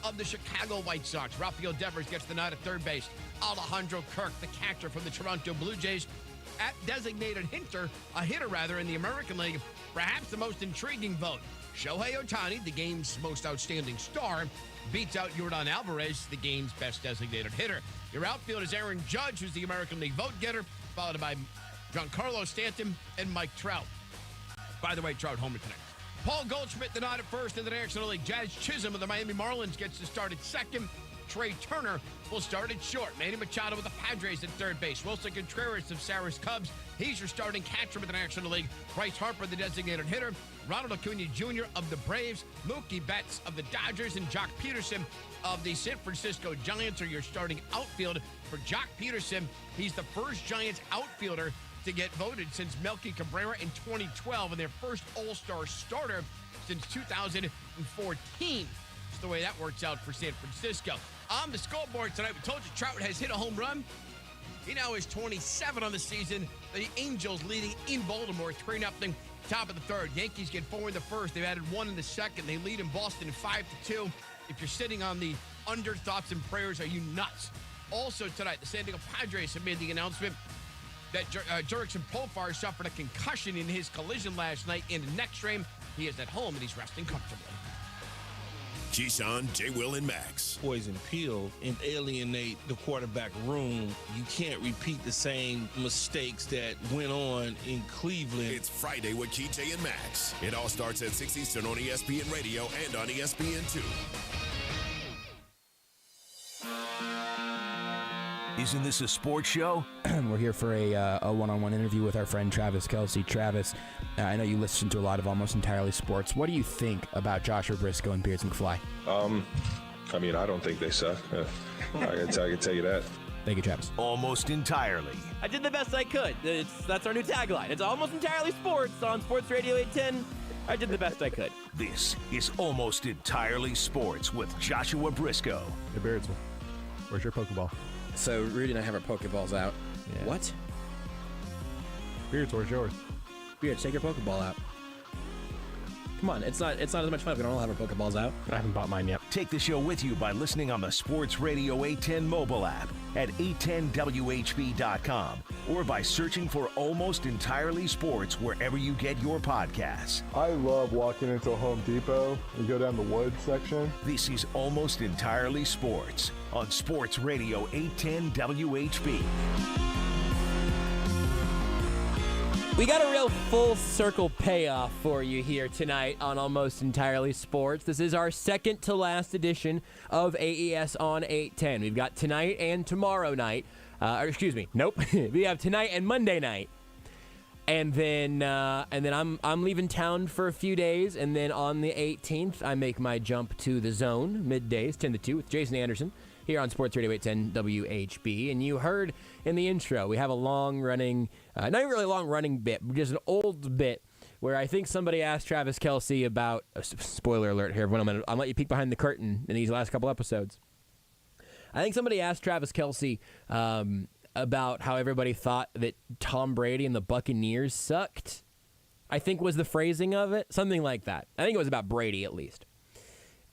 of the Chicago White Sox. Rafael Devers gets the nod at third base. Alejandro Kirk, the catcher from the Toronto Blue Jays, at designated hitter in the American League. Perhaps the most intriguing vote. Shohei Ohtani, the game's most outstanding star, beats out Yordan Alvarez, the game's best designated hitter. Your outfield is Aaron Judge, who's the American League vote getter, followed by Giancarlo Stanton and Mike Trout. By the way, Trout homer tonight. Paul Goldschmidt, the nod at first in the National League. Jazz Chisholm of the Miami Marlins gets to start at second. Trey Turner will start at short. Manny Machado with the Padres at third base. Wilson Contreras of Sarah's Cubs. He's your starting catcher with the National League. Bryce Harper, the designated hitter. Ronald Acuna Jr. of the Braves. Mookie Betts of the Dodgers. And Jock Peterson of the San Francisco Giants are your starting outfield. For Jock Peterson, he's the first Giants outfielder to get voted since Melky Cabrera in 2012 and their first All-Star starter since 2014. That's the way that works out for San Francisco. On the scoreboard tonight, we told you Trout has hit a home run. He now is 27 on the season. The Angels leading in Baltimore 3-0. Top of the third. Yankees get 4 in the first. They've added 1 in the second. They lead in Boston 5-2. If you're sitting on the under, thoughts and prayers, are you nuts? Also tonight, the San Diego Padres have made the announcement that Jurickson Profar suffered a concussion in his collision last night in the neck strain. He is at home and he's resting comfortably. Keyshawn, J. Will, and Max. Poison pill and alienate the quarterback room. You can't repeat the same mistakes that went on in Cleveland. It's Friday with KJ and Max. It all starts at 6 Eastern on ESPN Radio and on ESPN2. Isn't this a sports show? We're here for a one-on-one interview with our friend Travis Kelce. Travis, I know you listen to a lot of Almost Entirely Sports. What do you think about Joshua Brisco and Beards McFly? I mean, I don't think they suck. I can tell you that. Thank you, Travis. Almost Entirely. I did the best I could. That's our new tagline. It's Almost Entirely Sports on Sports Radio 810. I did the best I could. This is Almost Entirely Sports with Joshua Brisco. Hey, Beards, where's your Pokeball? So Rudy and I have our Pokeballs out. Yeah. What? Beards, where's yours? Beards, take your Pokeball out. Come on, it's not as much fun if we don't all have our Pokeballs out. I haven't bought mine yet. Take the show with you by listening on the Sports Radio 810 mobile app at 810WHB.com or by searching for Almost Entirely Sports wherever you get your podcasts. I love walking into a Home Depot and go down the wood section. This is Almost Entirely Sports on Sports Radio 810 WHB. We got a real full circle payoff for you here tonight on Almost Entirely Sports. This is our second to last edition of AES on 810. We've got tonight and tomorrow night. We have tonight and Monday night. And then I'm leaving town for a few days, and then on the 18th I make my jump to the Zone middays 10 to 2 with Jason Anderson here on Sports Radio 810 WHB. And you heard in the intro, we have a long-running, not even really long-running bit, but just an old bit where I think somebody asked Travis Kelce about, spoiler alert here, everyone, I'll let you peek behind the curtain in these last couple episodes. I think somebody asked Travis Kelce about how everybody thought that Tom Brady and the Buccaneers sucked, I think was the phrasing of it. Something like that. I think it was about Brady at least.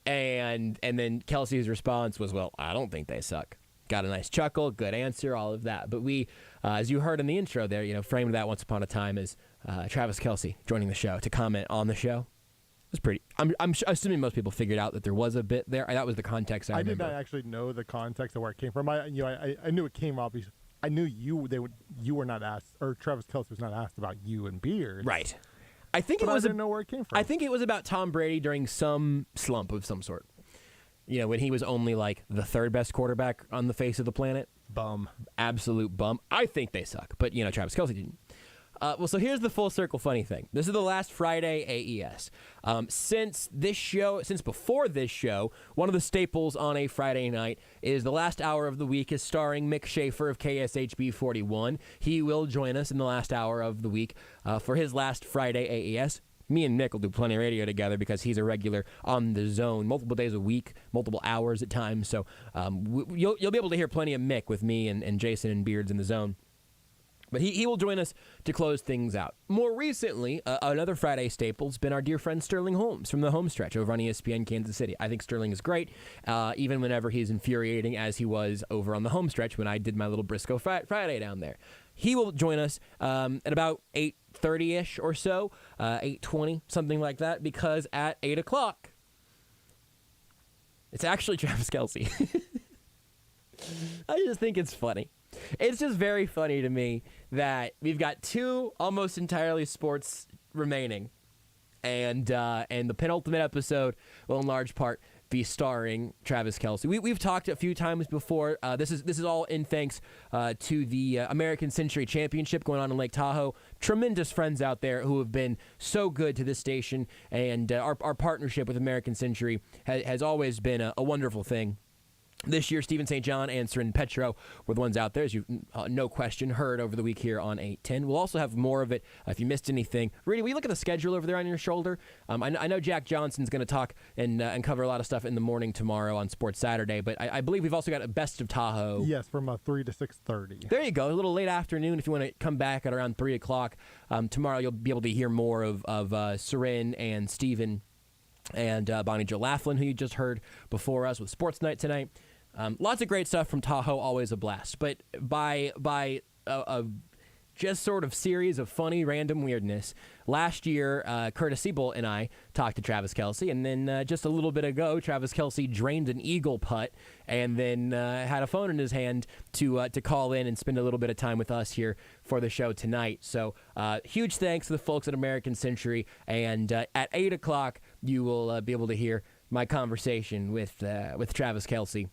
And then Kelce's response was, well, I don't think they suck. Got a nice chuckle, good answer, all of that. But we, as you heard in the intro there, framed that once upon a time as Travis Kelce joining the show to comment on the show. It was pretty. I'm assuming most people figured out that there was a bit there. That was the context I remember. Did not actually know the context of where it came from. I knew it came obviously. I knew you were not asked, or Travis Kelce was not asked about you and Beard. Right. I didn't know where it came from. I think it was about Tom Brady during some slump of some sort. When he was only like the third best quarterback on the face of the planet. Bum. Absolute bum. I think they suck, but Travis Kelce didn't. So here's the full circle funny thing. This is the last Friday AES. Since before this show, one of the staples on a Friday night is the last hour of the week is starring Mick Shaffer of KSHB 41. He will join us in the last hour of the week for his last Friday AES. Me and Nick will do plenty of radio together because he's a regular on the Zone multiple days a week, multiple hours at times. So you'll be able to hear plenty of Mick with me and Jason and Beards in the Zone. But he will join us to close things out. More recently, another Friday staple has been our dear friend Sterling Holmes from the Homestretch over on ESPN Kansas City. I think Sterling is great, even whenever he's infuriating as he was over on the Homestretch when I did my little Brisco Friday down there. He will join us at about 8:30-ish or so, 8:20, something like that, because at 8 o'clock, it's actually Travis Kelce. I just think it's funny. It's just very funny to me that we've got two almost entirely sports remaining, and the penultimate episode will in large part be starring Travis Kelce. We've talked a few times before. This is all in thanks to the American Century Championship going on in Lake Tahoe. Tremendous friends out there who have been so good to this station, and our partnership with American Century has always been a wonderful thing. This year, Stephen St. John and Seren Petro were the ones out there, as you no question heard over the week here on 810. We'll also have more of it if you missed anything. Rudy, will you look at the schedule over there on your shoulder? I know Jack Johnson's going to talk and cover a lot of stuff in the morning tomorrow on Sports Saturday, but I believe we've also got a Best of Tahoe. Yes, from 3 to 6:30. There you go. A little late afternoon if you want to come back at around 3 o'clock. Tomorrow you'll be able to hear more of Seren and Stephen and Bonnie Jo Laughlin, who you just heard before us with Sports Night tonight. Lots of great stuff from Tahoe, always a blast. But by a just sort of series of funny, random weirdness, last year, Curtis Siebel and I talked to Travis Kelce, and then just a little bit ago, Travis Kelce drained an eagle putt and then had a phone in his hand to call in and spend a little bit of time with us here for the show tonight. So huge thanks to the folks at American Century, and at 8 o'clock, you will be able to hear my conversation with Travis Kelce,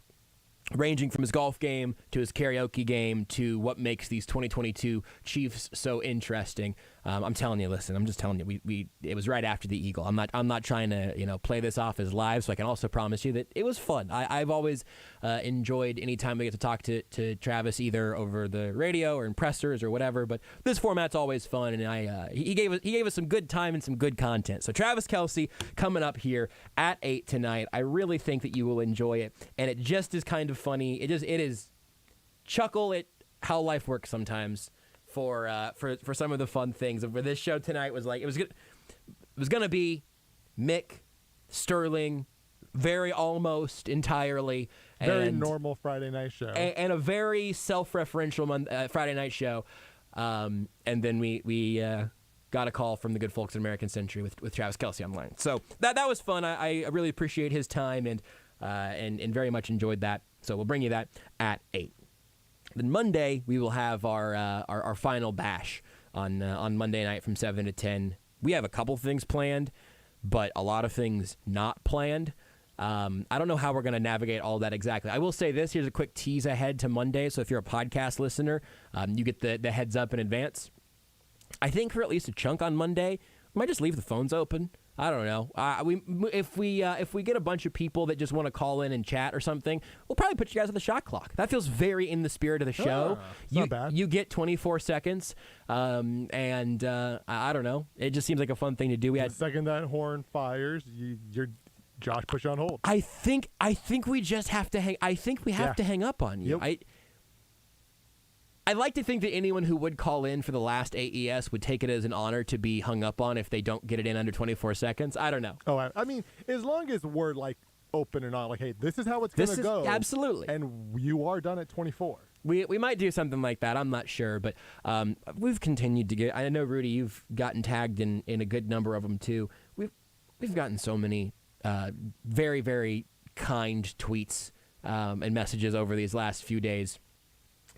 ranging from his golf game to his karaoke game to what makes these 2022 Chiefs so interesting. I'm telling you, listen, I'm just telling you, it was right after the Eagle. I'm not trying to play this off as live, so I can also promise you that it was fun. I've always enjoyed any time we get to talk to Travis, either over the radio or in pressers or whatever. But this format's always fun, and he gave us some good time and some good content. So Travis Kelce coming up here at 8 tonight. I really think that you will enjoy it, and it just is kind of funny. It is chuckle at how life works sometimes. For some of the fun things. And for this show tonight was like it was gonna be Mick, Sterling, very almost entirely very normal Friday night show, and a very self-referential Friday night show. And then we got a call from the good folks at American Century with Travis Kelce online. So that was fun. I really appreciate his time and very much enjoyed that. So we'll bring you that at 8. Then Monday, we will have our final bash on Monday night from 7 to 10. We have a couple things planned, but a lot of things not planned. I don't know how we're going to navigate all that exactly. I will say this. Here's a quick tease ahead to Monday. So if you're a podcast listener, you get the heads up in advance. I think for at least a chunk on Monday, we might just leave the phones open. I don't know. If we get a bunch of people that just want to call in and chat or something, we'll probably put you guys on the shot clock. That feels very in the spirit of the show. Not bad. You get 24 seconds, and I don't know. It just seems like a fun thing to do. The second that horn fires, you're Josh puts you on hold. I think we just have to hang. I think we have to hang up on you. Yep. I'd like to think that anyone who would call in for the last AES would take it as an honor to be hung up on if they don't get it in under 24 seconds. I don't know. Oh, I mean, as long as we're like open and on, like, hey, this is how it's going to go. Absolutely. And you are done at 24. We might do something like that. I'm not sure, but we've continued to get. I know, Rudy, you've gotten tagged in a good number of them too. We've gotten so many very, very kind tweets and messages over these last few days.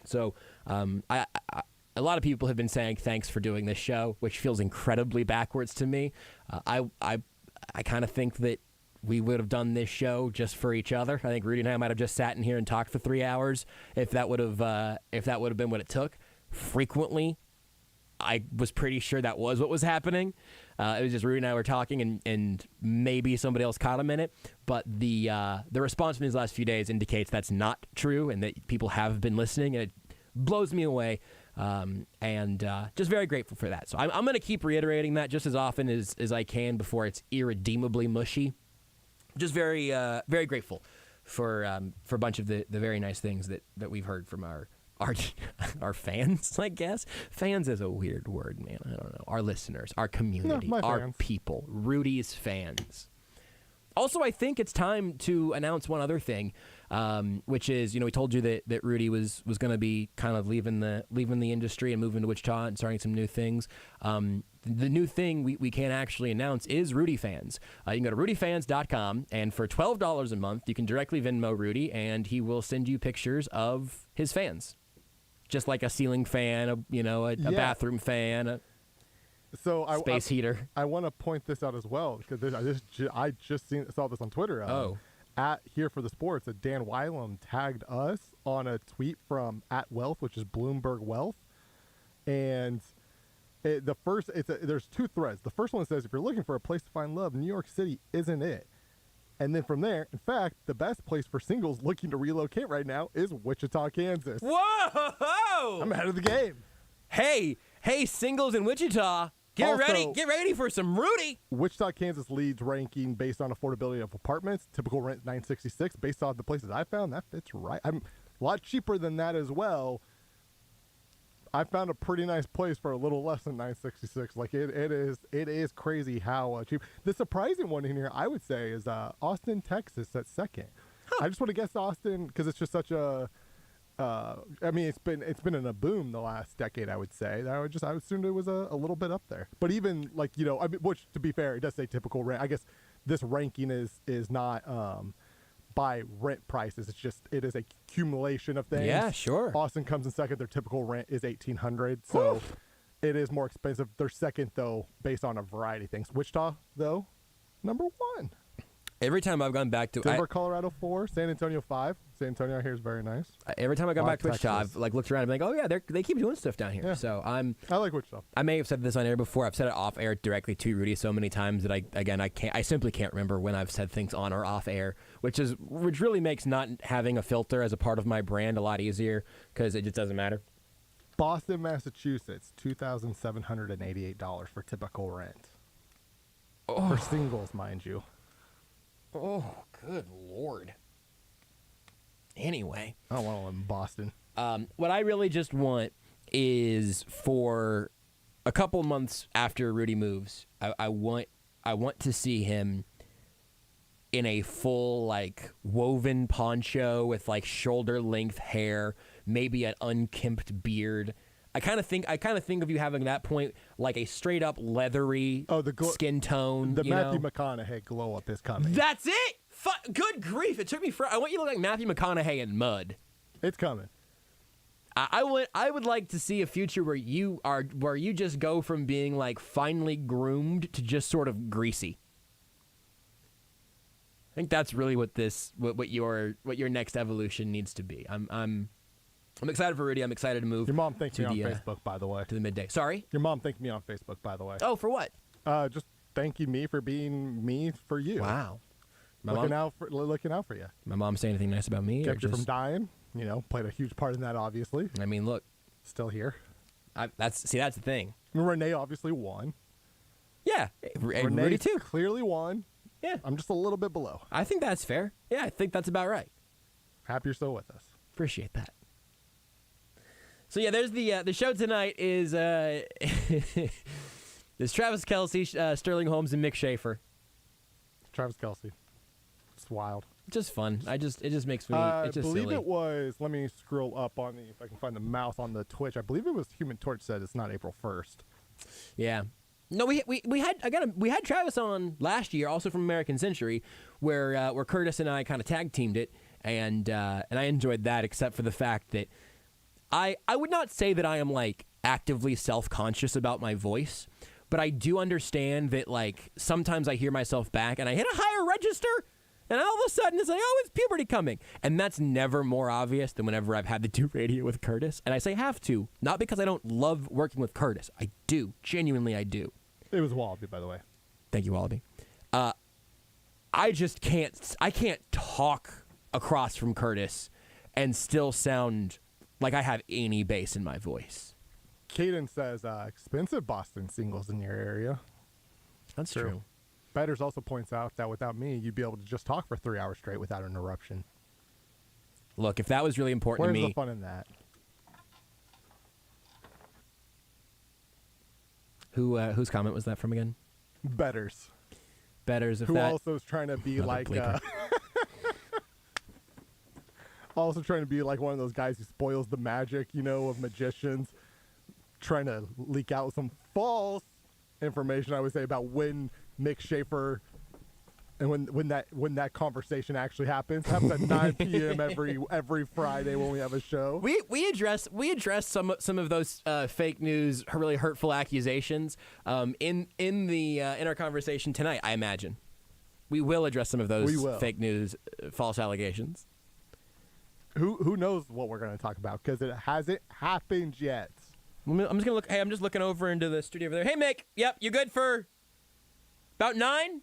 So a lot of people have been saying thanks for doing this show, which feels incredibly backwards to me. I kind of think that we would have done this show just for each other. I think Rudy and I might have just sat in here and talked for 3 hours if that would have been what it took. Frequently, I was pretty sure that was what was happening. It was just Rudy and I were talking, and maybe somebody else caught him in it. But the response from these last few days indicates that's not true, and that people have been listening, and it blows me away. And just very grateful for that. So I'm going to keep reiterating that just as often as I can before it's irredeemably mushy. Just very very grateful for a bunch of the very nice things that we've heard from our our fans, I guess. Fans is a weird word, man. I don't know. Our listeners, our community, our fans. people, Rudy's fans. Also, I think it's time to announce one other thing, which is, we told you that Rudy was going to be kind of leaving the industry and moving to Wichita and starting some new things. The new thing we can actually announce is Rudy Fans. You can go to rudyfans.com, and for $12 a month, you can directly Venmo Rudy, and he will send you pictures of his fans. Just like a ceiling fan, a bathroom fan, space heater. I want to point this out as well, because I just saw this on Twitter. At Here for the Sports, Dan Wylam tagged us on a tweet from @Wealth, which is Bloomberg Wealth, and there's two threads. The first one says, if you're looking for a place to find love, New York City isn't it. And then from there, in fact, the best place for singles looking to relocate right now is Wichita, Kansas. Whoa! I'm ahead of the game. Hey, singles in Wichita, get ready for some Rudy. Wichita, Kansas leads ranking based on affordability of apartments. Typical rent $966. Based on the places I found, that fits right. I'm a lot cheaper than that as well. I found a pretty nice place for a little less than $966. Like it is crazy how cheap. The surprising one in here, I would say, is Austin, Texas at second. I just want to guess Austin because it's just such a. It's been in a boom the last decade. I would say. I would assume it was a little bit up there. But even which to be fair, it does say typical rent. I guess this ranking is not by rent prices. It is a accumulation of things. Yeah, sure. Austin comes in second. Their typical rent is $1,800, so it is more expensive. They're second though, based on a variety of things. Wichita though, number one. Every time I've gone back to Denver, Colorado 4, San Antonio 5. San Antonio I hear is very nice. Every time I go back to Wichita, I've looked around and been like, oh yeah, they keep doing stuff down here. Yeah. So I like Wichita. I may have said this on air before. I've said it off air directly to Rudy so many times that I simply can't remember when I've said things on or off air, which really makes not having a filter as a part of my brand a lot easier because it just doesn't matter. Boston, Massachusetts, $2,788 for typical rent. For singles, mind you. Oh, good Lord. Anyway. I don't want to live in Boston. What I really just want is for a couple months after Rudy moves, I want to see him in a full woven poncho with shoulder-length hair, maybe an unkempt beard. I kind of think of you having that point like a straight up leathery skin tone. The Matthew McConaughey glow up is coming. That's it. Good grief! It took me I want you to look like Matthew McConaughey in mud. It's coming. I would like to see a future where you just go from being finely groomed to just sort of greasy. I think that's really what your next evolution needs to be. I'm excited for Rudy. I'm excited to move. Your mom thanked me on Facebook, by the way. To the midday. Sorry? Your mom thanked me on Facebook, by the way. Oh, for what? Just thanking me for being me for you. Wow. Looking out for you. My mom say anything nice about me? Kept you from dying. Played a huge part in that, obviously. I mean, look. Still here. That's the thing. Renee obviously won. Yeah. Renee Rudy too. Clearly won. Yeah. I'm just a little bit below. I think that's fair. Yeah, I think that's about right. Happy you're still with us. Appreciate that. So yeah, there's the show tonight is there's Travis Kelce, Sterling Holmes, and Mick Shaffer. Travis Kelce. It's wild. Just fun. it just makes me. It's just believe silly. it was. Let me scroll up on if I can find the mouse on the Twitch. I believe it was Human Torch said it's not April 1st. Yeah. No, we had Travis on last year, also from American Century, where Curtis and I kind of tag teamed it, and I enjoyed that, except for the fact that I would not say that I am actively self-conscious about my voice, but I do understand that sometimes I hear myself back and I hit a higher register, and all of a sudden it's it's puberty coming, and that's never more obvious than whenever I've had to do radio with Curtis, and I say have to, not because I don't love working with Curtis. I do, genuinely I do. It was Wallaby, by the way. Thank you, Wallaby. I just can't talk across from Curtis and still sound like I have any bass in my voice. Caden says, expensive Boston singles in your area. That's true. Betters also points out that without me, you'd be able to just talk for 3 hours straight without an interruption. Look, if that was really important to me. Where's the fun in that? Whose comment was that from again? Betters. Betters. Who also is trying to be like. Also trying to be like one of those guys who spoils the magic, of magicians, trying to leak out some false information, I would say, about when Mick Shaffer and when that conversation actually happens. It happens at 9 p.m. every Friday when we have a show. We address some of those fake news, really hurtful accusations in our conversation tonight. I imagine we will address some of those fake news, false allegations. Who knows what we're going to talk about, because it hasn't happened yet. I'm just gonna look. Hey, I'm just looking over into the studio over there. Hey, Mick. Yep, you good for about 9?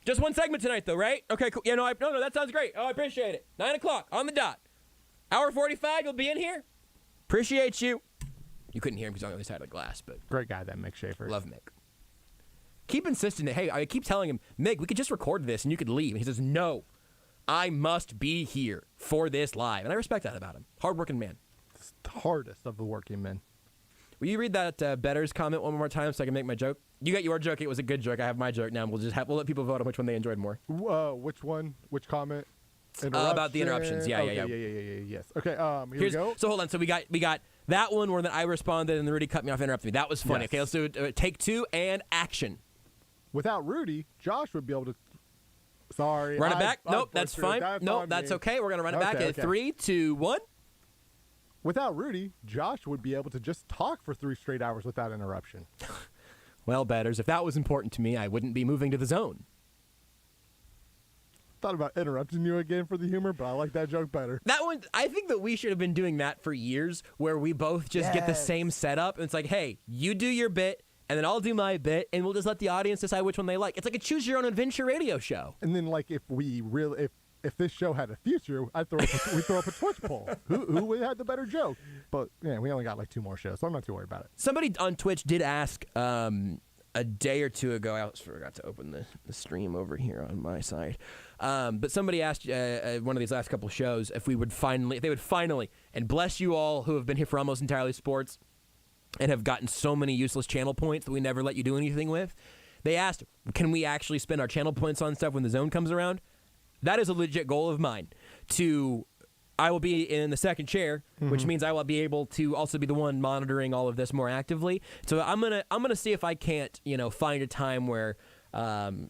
Just one segment tonight, though, right? Okay, cool. Yeah, no, that sounds great. Oh, I appreciate it. 9 o'clock on the dot. Hour 45. You'll be in here. Appreciate you. You couldn't hear him because he's on the other side of the glass, but great guy, that Mick Shaffer. Love Mick. Keep insisting that. Hey, I keep telling him, Mick, we could just record this and you could leave. And he says, no. I must be here for this live. And I respect that about him. Hardworking man. It's the hardest of the working men. Will you read that Better's comment one more time so I can make my joke? You got your joke. It was a good joke. I have my joke now. We'll let people vote on which one they enjoyed more. Which one? Which comment? About the interruptions. Yeah. Yes. Okay. Here we go. So hold on. So we got that one where I responded and Rudy cut me off and interrupted me. That was funny. Yes. Okay, let's do take 2 and action. Without Rudy, Josh would be able to. Sorry. Run it back? Nope, that's fine. Nope, that's me. okay. We're going to run it back in 3, 2, 1. Without Rudy, Josh would be able to just talk for 3 straight hours without interruption. Well, Betters, if that was important to me, I wouldn't be moving to the zone. Thought about interrupting you again for the humor, but I like that joke better. That one, I think that we should have been doing that for years, where we both just get the same setup. And it's like, hey, you do your bit, and then I'll do my bit, and we'll just let the audience decide which one they like. It's like a choose-your-own-adventure radio show. And then, like, if this show had a future, we throw up a Twitch poll. Who had the better joke? But yeah, we only got like 2 more shows, so I'm not too worried about it. Somebody on Twitch did ask a day or 2 ago. I forgot to open the stream over here on my side. But somebody asked one of these last couple shows if they would finally, and bless you all who have been here for Almost Entirely Sports and have gotten so many useless channel points that we never let you do anything with. They asked, can we actually spend our channel points on stuff when the zone comes around? That is a legit goal of mine. I will be in the second chair, which means I will be able to also be the one monitoring all of this more actively. So I'm gonna see if I can't, find a time where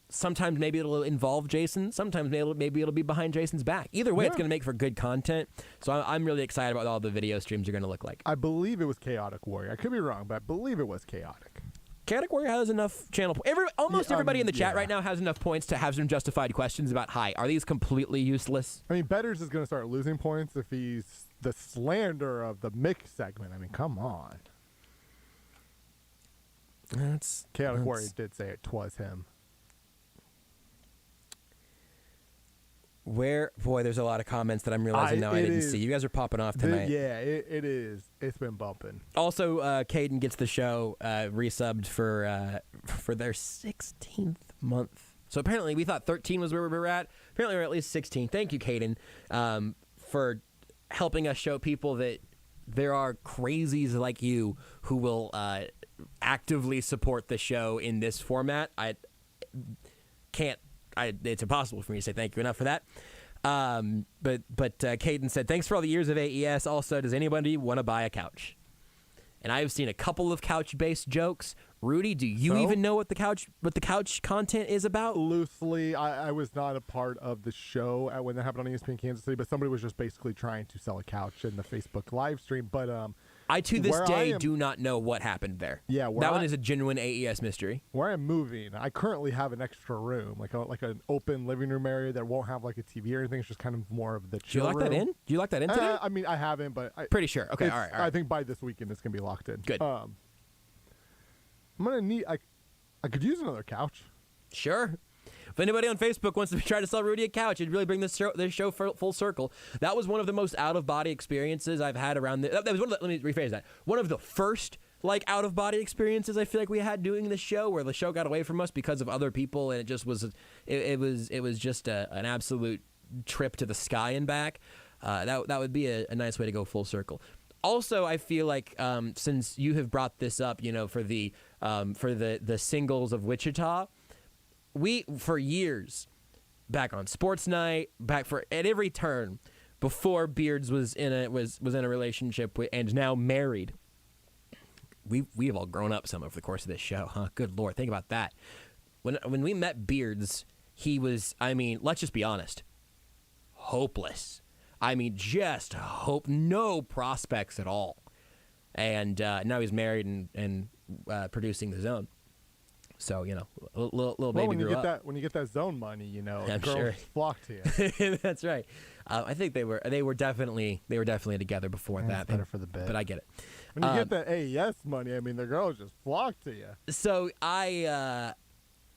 sometimes maybe it'll involve Jason, sometimes maybe it'll be behind Jason's back. Either way, it's gonna make for good content. So I'm really excited about what all the video streams are gonna look like. I believe it was Chaotic Warrior. I could be wrong, but I believe it was Chaotic. Chaotic Warrior has enough channel. Almost everybody in the chat right now has enough points to have some justified questions about, hi, are these completely useless? I mean, Betters is going to start losing points if he's the slander of the Mick segment. I mean, come on. Chaotic Warrior did say it was him. There's a lot of comments that I'm realizing now I didn't see. You guys are popping off tonight. It is. It's been bumping. Also, Caden gets the show resubbed for their 16th month. So apparently we thought 13 was where we were at. Apparently we're at least 16. Thank you, Caden, for helping us show people that there are crazies like you who will actively support the show in this format. It's impossible for me to say thank you enough for that. But Caden said, thanks for all the years of AES. Also, does anybody want to buy a couch? And I have seen a couple of couch-based jokes. Rudy, do you even know what the couch content is about? Loosely, I was not a part of the show when that happened on ESPN Kansas City, but somebody was just basically trying to sell a couch in the Facebook live stream. But I, to this day, do not know what happened there. Yeah, that one is a genuine AES mystery. Where I'm moving, I currently have an extra room, like an open living room area that won't have like a TV or anything. It's just kind of more of the chill room. Do you lock that in today? I mean, I haven't, but pretty sure. Okay, all right. I think by this weekend it's gonna be locked in. Good. I'm gonna need. I could use another couch. Sure. If anybody on Facebook wants to try to sell Rudy a couch, it'd really bring this show full circle. That was one of the most out-of-body experiences I've had around this. That was let me rephrase that. One of the first out-of-body experiences I feel like we had doing this show, where the show got away from us because of other people, and it just was it was just an absolute trip to the sky and back. That would be a nice way to go full circle. Also, I feel like since you have brought this up, for the for the singles of Wichita. We, for years, back on Sports Night, at every turn, before Beards was in a relationship with, and now married. We've all grown up some over the course of this show, huh? Good Lord, think about that. When we met Beards, he was, let's just be honest, hopeless. Just hope, no prospects at all. And now he's married and producing the Zone. So, little baby grew up. When you get that Zone money, I'm girls sure. flock to you. That's right. I think they were definitely together before that. Better for the bit. But I get it. When you get that AES money, the girls just flock to you. So that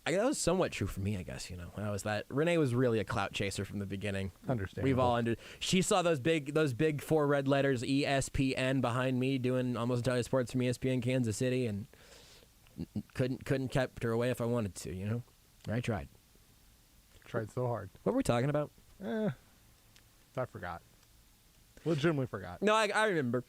was somewhat true for me, I guess. When I was that, Renee was really a clout chaser from the beginning. Understandable. We've all She saw those big 4 red letters ESPN behind me doing Almost Entirely Sports from ESPN Kansas City, and couldn't kept her away if I wanted to. I tried. Tried so hard. What were we talking about? I forgot. Legitimately forgot. No, I remember.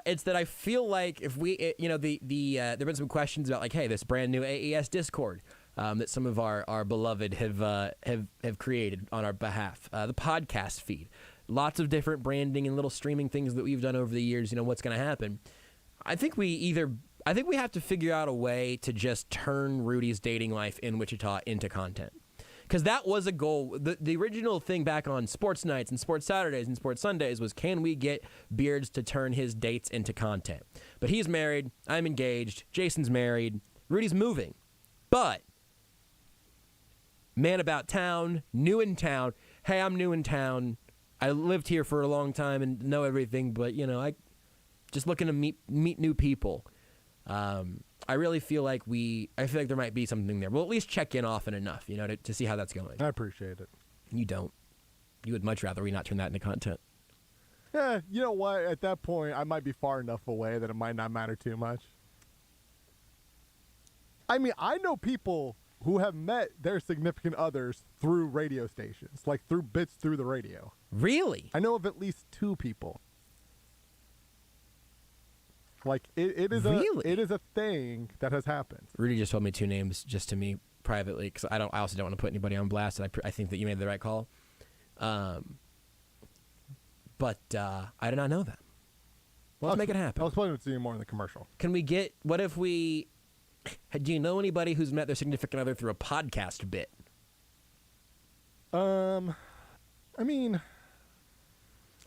It's that I feel like if we, there've been some questions about hey, this brand new AES Discord that some of our beloved have created on our behalf. The podcast feed, lots of different branding and little streaming things that we've done over the years. What's going to happen? I think we have to figure out a way to just turn Rudy's dating life in Wichita into content. Because that was a goal. The original thing back on Sports Nights and Sports Saturdays and Sports Sundays was, can we get Beards to turn his dates into content? But he's married. I'm engaged. Jason's married. Rudy's moving. But man about town, new in town. Hey, I'm new in town. I lived here for a long time and know everything, but, I just looking to meet new people. I really feel like there might be something there. We'll at least check in often enough, to see how that's going. I appreciate it. You don't. You would much rather we not turn that into content. Yeah, you know what? At that point, I might be far enough away that it might not matter too much. I know people who have met their significant others through radio stations, like through bits through the radio. Really? I know of at least 2 people. It is a thing that has happened. Rudy just told me 2 names just to me privately, because I also don't want to put anybody on blast. And I think that you made the right call. But I did not know that. Let's make it happen. I'll explain it to you more in the commercial. Can we get? What if we? Do you know anybody who's met their significant other through a podcast bit?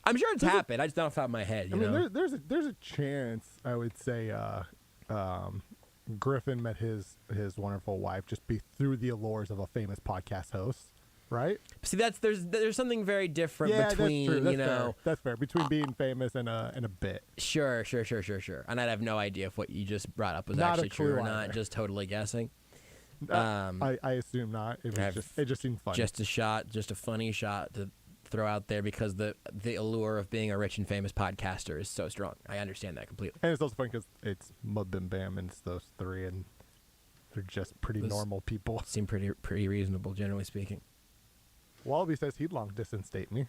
I'm sure it's happened. I just don't off the top of my head. There's a chance, I would say, Griffin met his wonderful wife just be through the allures of a famous podcast host, right? See, there's something very different between that's true. Fair. That's fair between being famous and a bit. Sure. And I'd have no idea if what you just brought up was not actually true or not. Either. Just totally guessing. I assume not. It just seemed funny. Just a funny shot to throw out there because the allure of being a rich and famous podcaster is so strong. I understand that completely. And it's also funny because it's Mud Bim Bam and it's those 3, and they're just pretty normal people. Seem pretty reasonable, generally speaking. Wallaby says he'd long distance date me.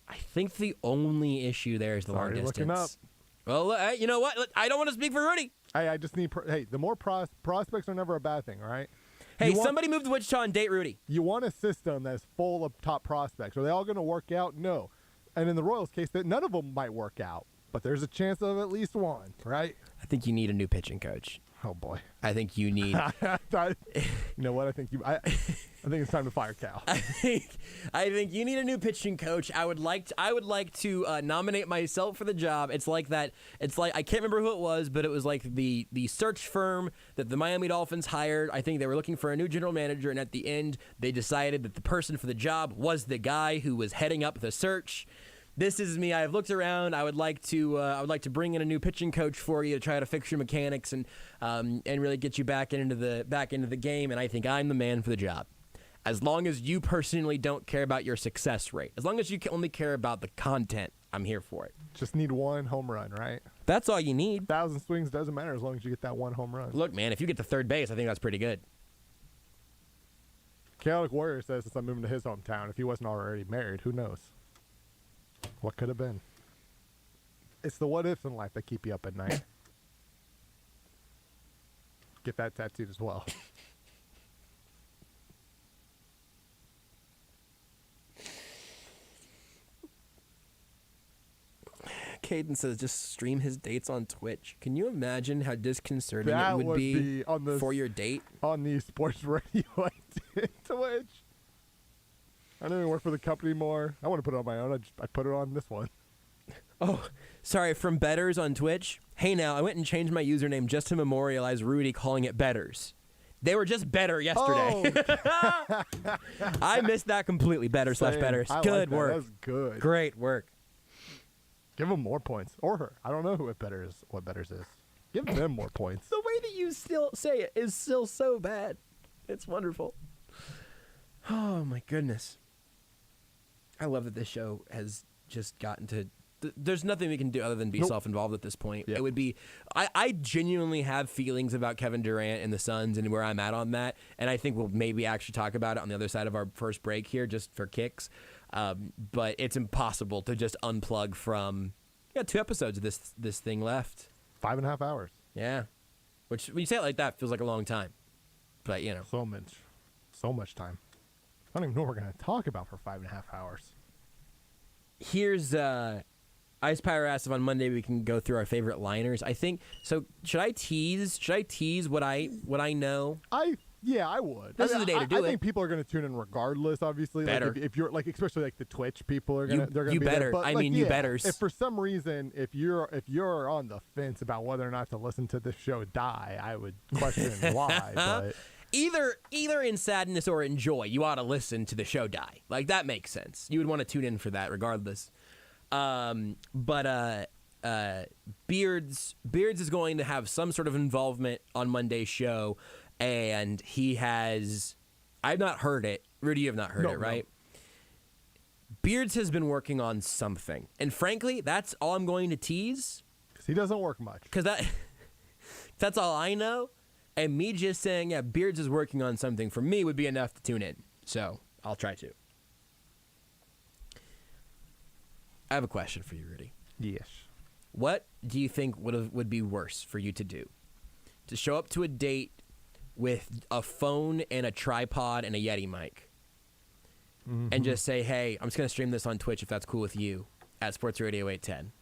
I think the only issue there is the long distance. Looking up. Well, you know what? I don't want to speak for Rudy. I just need. The more prospects are never a bad thing, right? Hey, somebody move to Wichita and date Rudy. You want a system that's full of top prospects. Are they all going to work out? No. And in the Royals' case, that none of them might work out, but there's a chance of at least one, right? I think you need a new pitching coach. Oh boy. I think you need. You know what? I think it's time to fire Cal. I think you need a new pitching coach. I would like to nominate myself for the job. It's like I can't remember who it was, but it was like the search firm that the Miami Dolphins hired. I think they were looking for a new general manager, and at the end they decided that the person for the job was the guy who was heading up the search. This is me. I've looked around. I would like to bring in a new pitching coach for you to try to fix your mechanics and really get you back into the game. And I think I'm the man for the job. As long as you personally don't care about your success rate, as long as you only care about the content, I'm here for it. Just need one home run, right? That's all you need. 1,000 swings doesn't matter as long as you get that one home run. Look, man, if you get to third base, I think that's pretty good. Chaotic Warrior says since I'm moving to his hometown, if he wasn't already married, who knows? What could have been? It's the what ifs in life that keep you up at night. get that tattooed as well. Caden says just stream his dates on Twitch. Can you imagine how disconcerting That it would be on the, for your date? On the sports radio Twitch. I don't even work for the company more. I want to put it on my own. I put it on this one. Oh, sorry, from Betters on Twitch. Hey now, I went and changed my username just to memorialize Rudy calling it Betters. They were just better yesterday. Oh. I missed that completely. Better/Betters. Good work. That was good. Great work. Give them more points. Or her. I don't know what Betters is. Give them more points. The way that you still say it is still so bad. It's wonderful. Oh, my goodness. I love that this show has just gotten to... There's nothing we can do other than be self-involved at this point. Yeah. It would be... I genuinely have feelings about Kevin Durant and the Suns and where I'm at on that, and I think we'll maybe actually talk about it on the other side of our first break here, just for kicks. But it's impossible to just unplug from... 2 episodes of this thing left. 5.5 hours. Yeah. Which, when you say it like that, feels like a long time. But, So much time. I don't even know what we're going to talk about for 5.5 hours. Here's Ice Pyro asked if on Monday we can go through our favorite liners. I think so. Should I tease what I know? Yeah, I would. This is the day to do it. I think people are going to tune in regardless. Obviously, Better. Like if you're like, especially like the Twitch people are going to. They're going to be better. there. But, I like, mean, you betters. If for some reason, if you're on the fence about whether or not to listen to this show die, I would question why. But either in sadness or in joy, you ought to listen to the show die. Like, that makes sense. You would want to tune in for that regardless. But Beards is going to have some sort of involvement on Monday's show, and he has... I've not heard it. Rudy, you have not heard it, right? No. Beards has been working on something. And frankly, that's all I'm going to tease. Because he doesn't work much. Because that's all I know. And me just saying, yeah, Beards is working on something, for me would be enough to tune in. So I'll try to. I have a question for you, Rudy. Yes. What do you think would be worse for you to do? To show up to a date with a phone and a tripod and a Yeti mic, and just say, "Hey, I'm just going to stream this on Twitch if that's cool with you at Sports Radio 810,"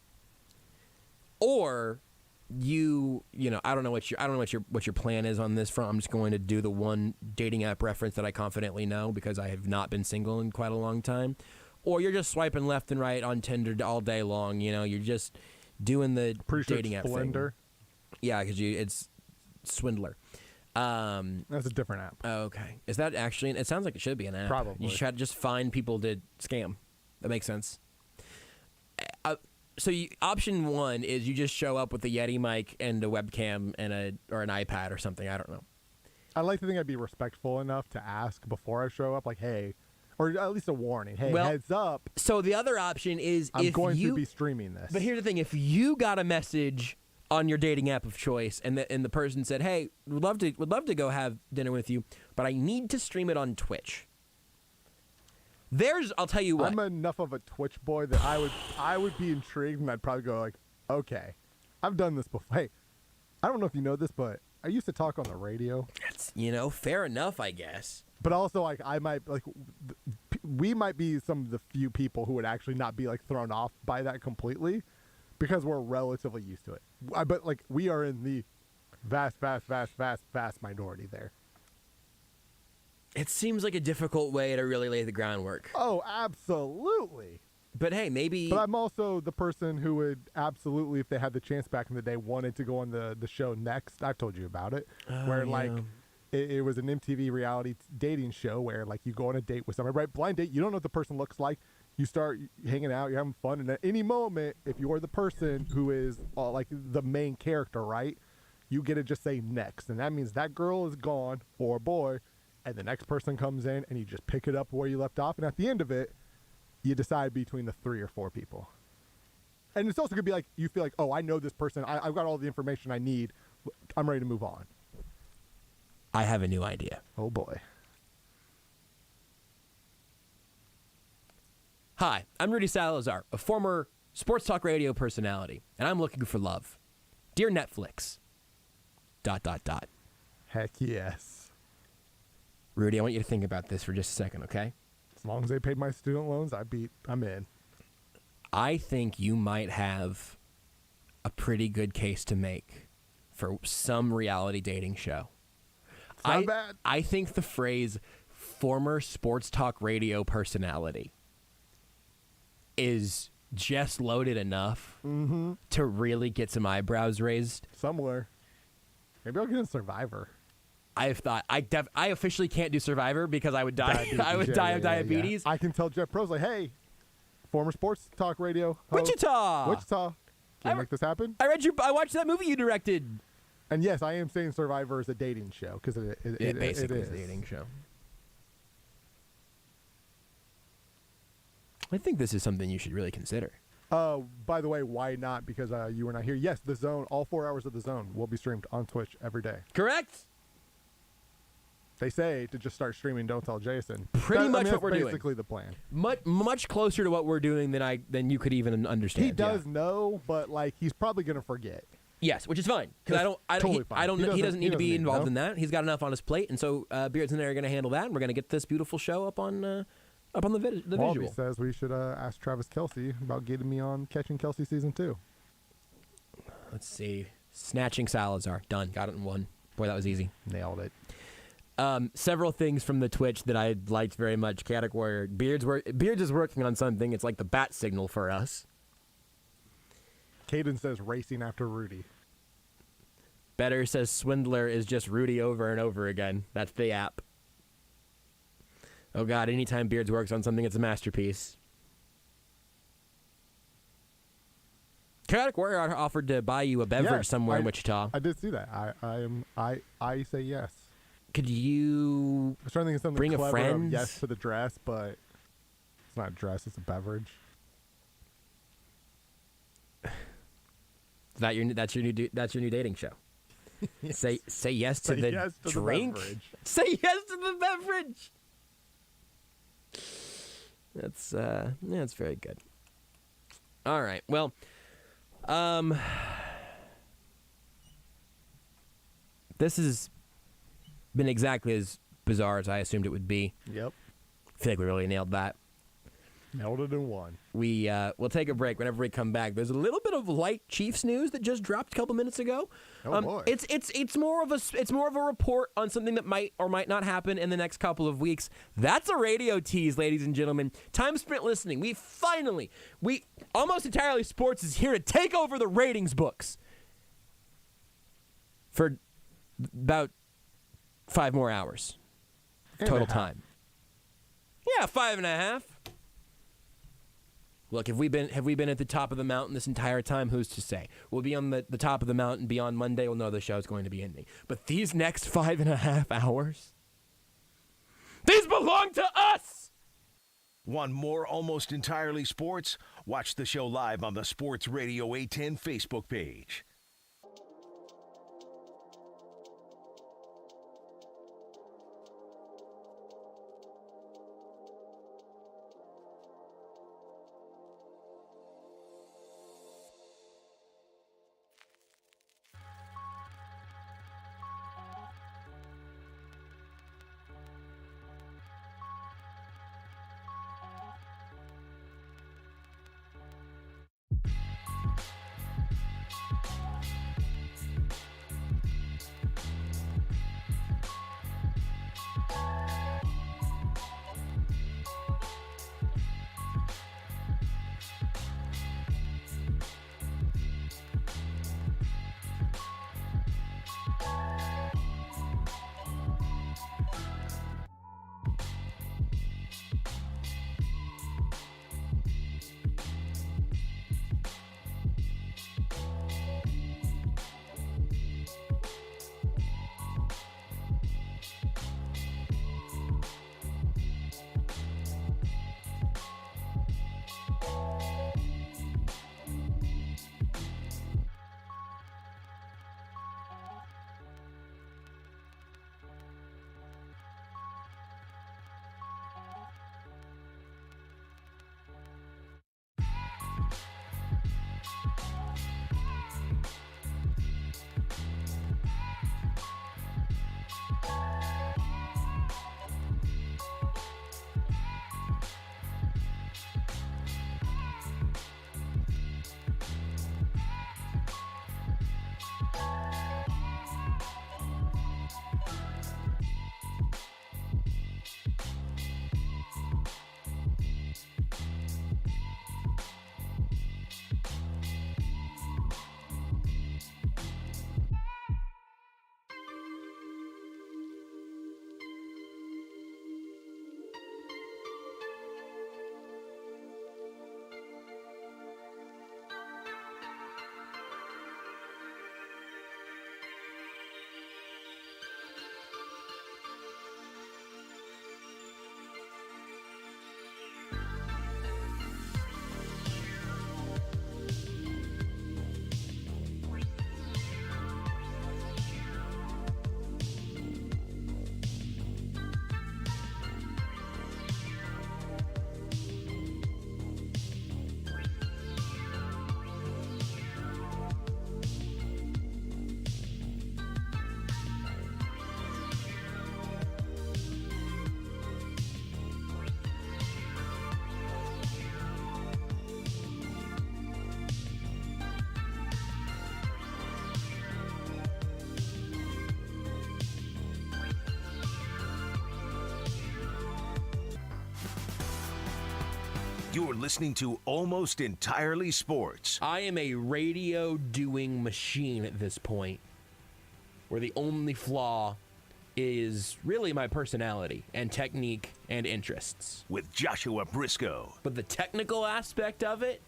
or I don't know what your plan is on this front. I'm just going to do the one dating app reference that I confidently know because I have not been single in quite a long time. Or you're just swiping left and right on Tinder all day long. You're just doing the dating app thing. Yeah, because it's Swindler. That's a different app. Oh, okay. Is that actually? It sounds like it should be an app. Probably. You should just find people to scam. That makes sense. So option one is you just show up with a Yeti mic and a webcam and or an iPad or something. I don't know. I like to think I'd be respectful enough to ask before I show up, like, hey. Or at least a warning. Hey, heads up. So the other option is I'm going to be streaming this. But here's the thing. If you got a message on your dating app of choice and the person said, hey, would love to go have dinner with you, but I need to stream it on Twitch. I'll tell you what. I'm enough of a Twitch boy that I would be intrigued, and I'd probably go like, okay, I've done this before. Hey, I don't know if you know this, but I used to talk on the radio. That's, fair enough, I guess. But also, like, we might be some of the few people who would actually not be, like, thrown off by that completely because we're relatively used to it. But, like, we are in the vast minority there. It seems like a difficult way to really lay the groundwork. Oh, absolutely. But, hey, maybe... But I'm also the person who would absolutely, if they had the chance back in the day, wanted to go on the show Next. I've told you about it. Where, like... It was an MTV reality dating show where, like, you go on a date with somebody, right? Blind date, you don't know what the person looks like. You start hanging out, you're having fun, and at any moment, if you're the person who is, like, the main character, right, you get to just say next. And that means that girl is gone, or boy, and the next person comes in, and you just pick it up where you left off. And at the end of it, you decide between the 3 or 4 people. And it's also going to be like, you feel like, oh, I know this person. I've got all the information I need. I'm ready to move on. I have a new idea. Oh, boy. Hi, I'm Rudy Salazar, a former sports talk radio personality, and I'm looking for love. Dear Netflix, ... Heck yes. Rudy, I want you to think about this for just a second, okay? As long as they paid my student loans, I'm in. I think you might have a pretty good case to make for some reality dating show. It's not bad. I think the phrase former sports talk radio personality is just loaded enough to really get some eyebrows raised. Somewhere. Maybe I'll get a Survivor. I've thought I officially can't do Survivor because I would die. I would die of diabetes. I can tell Jeff Probst, like, hey, former sports talk radio host, Wichita. Can you make this happen? I watched that movie you directed. And yes, I am saying Survivor is a dating show because it basically is a dating show. I think this is something you should really consider. By the way, why not? Because you were not here. Yes, The Zone, all 4 hours of The Zone will be streamed on Twitch every day. Correct. They say to just start streaming Don't Tell Jason. Pretty much what we're doing. Basically the plan. Much closer to what we're doing than you could even understand. He does know, but like he's probably going to forget. Yes, which is fine because he doesn't need to be involved in that. He's got enough on his plate, and so Beards and I are going to handle that, and we're going to get this beautiful show up on the visual. He says we should ask Travis Kelce about getting me on Catching Kelce season 2. Let's see, Snatching Salazar, done, got it in one. Boy, that was easy. Nailed it. Several things from the Twitch that I liked very much. Chaotic Warrior, Beards is working on something. It's like the bat signal for us. Caden says racing after Rudy. Better says Swindler is just Rudy over and over again. That's the app. Oh, God, anytime Beards works on something, it's a masterpiece. Chaotic Warrior offered to buy you a beverage somewhere in Wichita. I did see that. I say yes. Could you I was trying to think of something bring clever a friend? Of yes to the dress, but it's not a dress, it's a beverage. That's your new dating show. Yes. Say yes to the yes to drink. The beverage. Say yes to the beverage. That's very good. All right. Well, this has been exactly as bizarre as I assumed it would be. Yep. I feel like we really nailed that. Nailed it in one. We'll take a break. Whenever we come back, there's a little bit of light Chiefs news that just dropped a couple minutes ago. Oh boy. It's more of a report on something that might or might not happen in the next couple of weeks. That's a radio tease, ladies and gentlemen. Time spent listening. We Almost Entirely Sports is here to take over the ratings books for about 5 more hours total time. Yeah, 5.5. Look, have we been at the top of the mountain this entire time? Who's to say? We'll be on the top of the mountain beyond Monday. We'll know the show's going to be ending. But these next 5.5 hours, these belong to us! Want more Almost Entirely Sports? Watch the show live on the Sports Radio 810 Facebook page. You're listening to Almost Entirely Sports. I am a radio-doing machine at this point, where the only flaw is really my personality and technique and interests. With Joshua Brisco. But the technical aspect of it,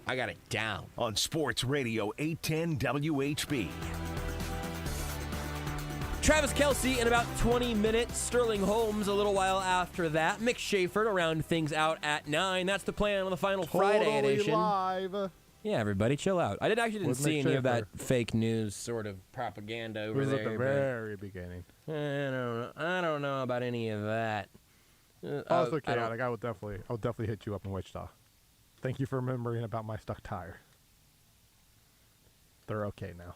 I got it down. On Sports Radio 810 WHB. Travis Kelce in about 20 minutes. Sterling Holmes a little while after that. Mick Shaffer to round things out at 9. That's the plan on the final Friday edition. Live. Yeah, everybody, chill out. I didn't With see Mick any of that Shaffer. fake news sort of propaganda over It was there. at the very beginning. I don't know about any of that. Also chaotic. I will definitely hit you up in Wichita. Thank you for remembering about my stuck tire. They're okay now.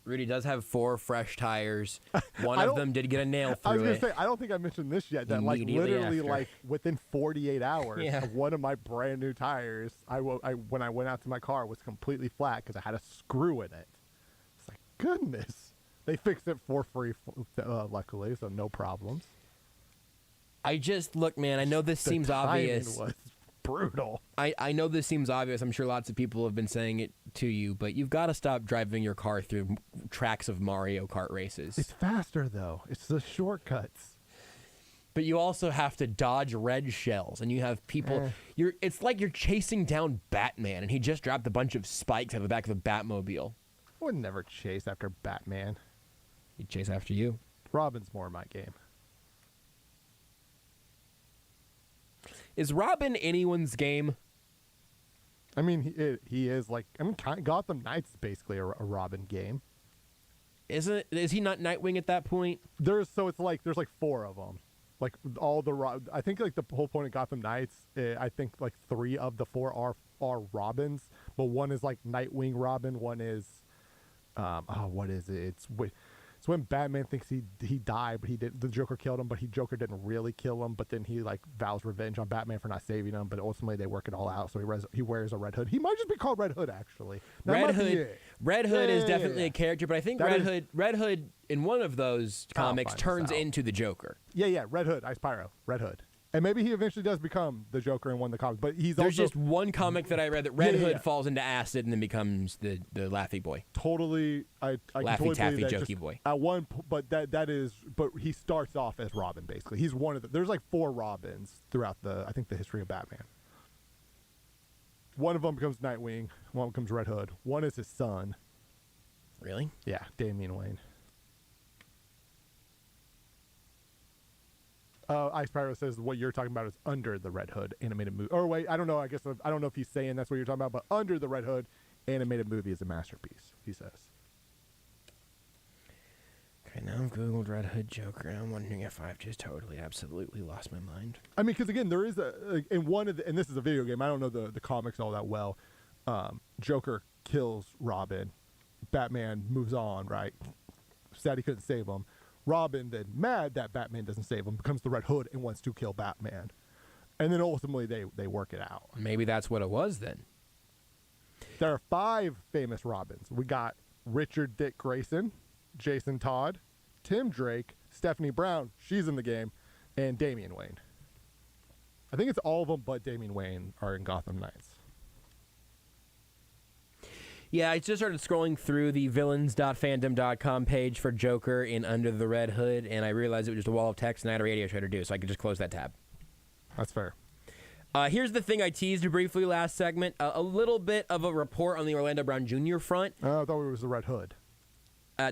Rudy does have 4 fresh tires. One of them did get a nail through it. I was going to say, I don't think I mentioned this yet, that literally after. within 48 hours, Yeah. one of my brand new tires, when I went out to my car, was completely flat because I had a screw in it. It's like, goodness. They fixed it for free, luckily, so no problems. Look, man, I know this seems timing obvious. was brutal. I know this seems obvious. I'm sure lots of people have been saying it to you, but you've got to stop driving your car through tracks of Mario Kart races. It's faster, though. It's the shortcuts. But you also have to dodge red shells, and you have people. It's like you're chasing down Batman, and he just dropped a bunch of spikes out of the back of the Batmobile. I would never chase after Batman. He'd chase after you. Robin's more my game. Is Robin anyone's game? I mean, he is like. I mean, Gotham Knights is basically a Robin game. Is he not Nightwing at that point? There's 4 of them. Like all the I think like the whole point of Gotham Knights, I think like 3 of the 4 are Robins, but one is like Nightwing Robin. One is, what is it? It's when Batman thinks he died, but the Joker killed him, but Joker didn't really kill him. But then he like vows revenge on Batman for not saving him. But ultimately they work it all out. So he wears a Red Hood. He might just be called Red Hood actually. Red Hood is definitely a character, but I think Red Hood in one of those comics turns into the Joker. Yeah, Red Hood, Ice Pyro, Red Hood. And maybe he eventually does become the Joker in one of the comics, but There's just one comic that I read that Red Hood falls into acid and then becomes the Laffy Boy. Totally, I Laffy totally Taffy believe that Jokey Boy. At one, but he starts off as Robin basically. He's one of there's like 4 Robins throughout the history of Batman. One of them becomes Nightwing. One becomes Red Hood. One is his son. Really? Yeah, Damien Wayne. Ice Pyro says what you're talking about is Under the Red Hood animated movie. Or wait, I don't know. I don't know if he's saying that's what you're talking about, but Under the Red Hood animated movie is a masterpiece, he says. Okay, now I've Googled Red Hood Joker, and I'm wondering if I've just totally, absolutely lost my mind. I mean, because again, there is and this is a video game. I don't know the comics all that well. Joker kills Robin. Batman moves on, right? Sad he couldn't save him. Robin, then mad that Batman doesn't save him, becomes the Red Hood and wants to kill Batman. And then ultimately they work it out. Maybe that's what it was then. There are 5 famous Robins. We got Richard Dick Grayson, Jason Todd, Tim Drake, Stephanie Brown, she's in the game, and Damian Wayne. I think it's all of them but Damian Wayne are in Gotham Knights. Yeah, I just started scrolling through the villains.fandom.com page for Joker in Under the Red Hood, and I realized it was just a wall of text, and I had a radio show to do, so I could just close that tab. That's fair. Here's the thing I teased briefly last segment. A little bit of a report on the Orlando Brown Jr. front. I thought it was the Red Hood.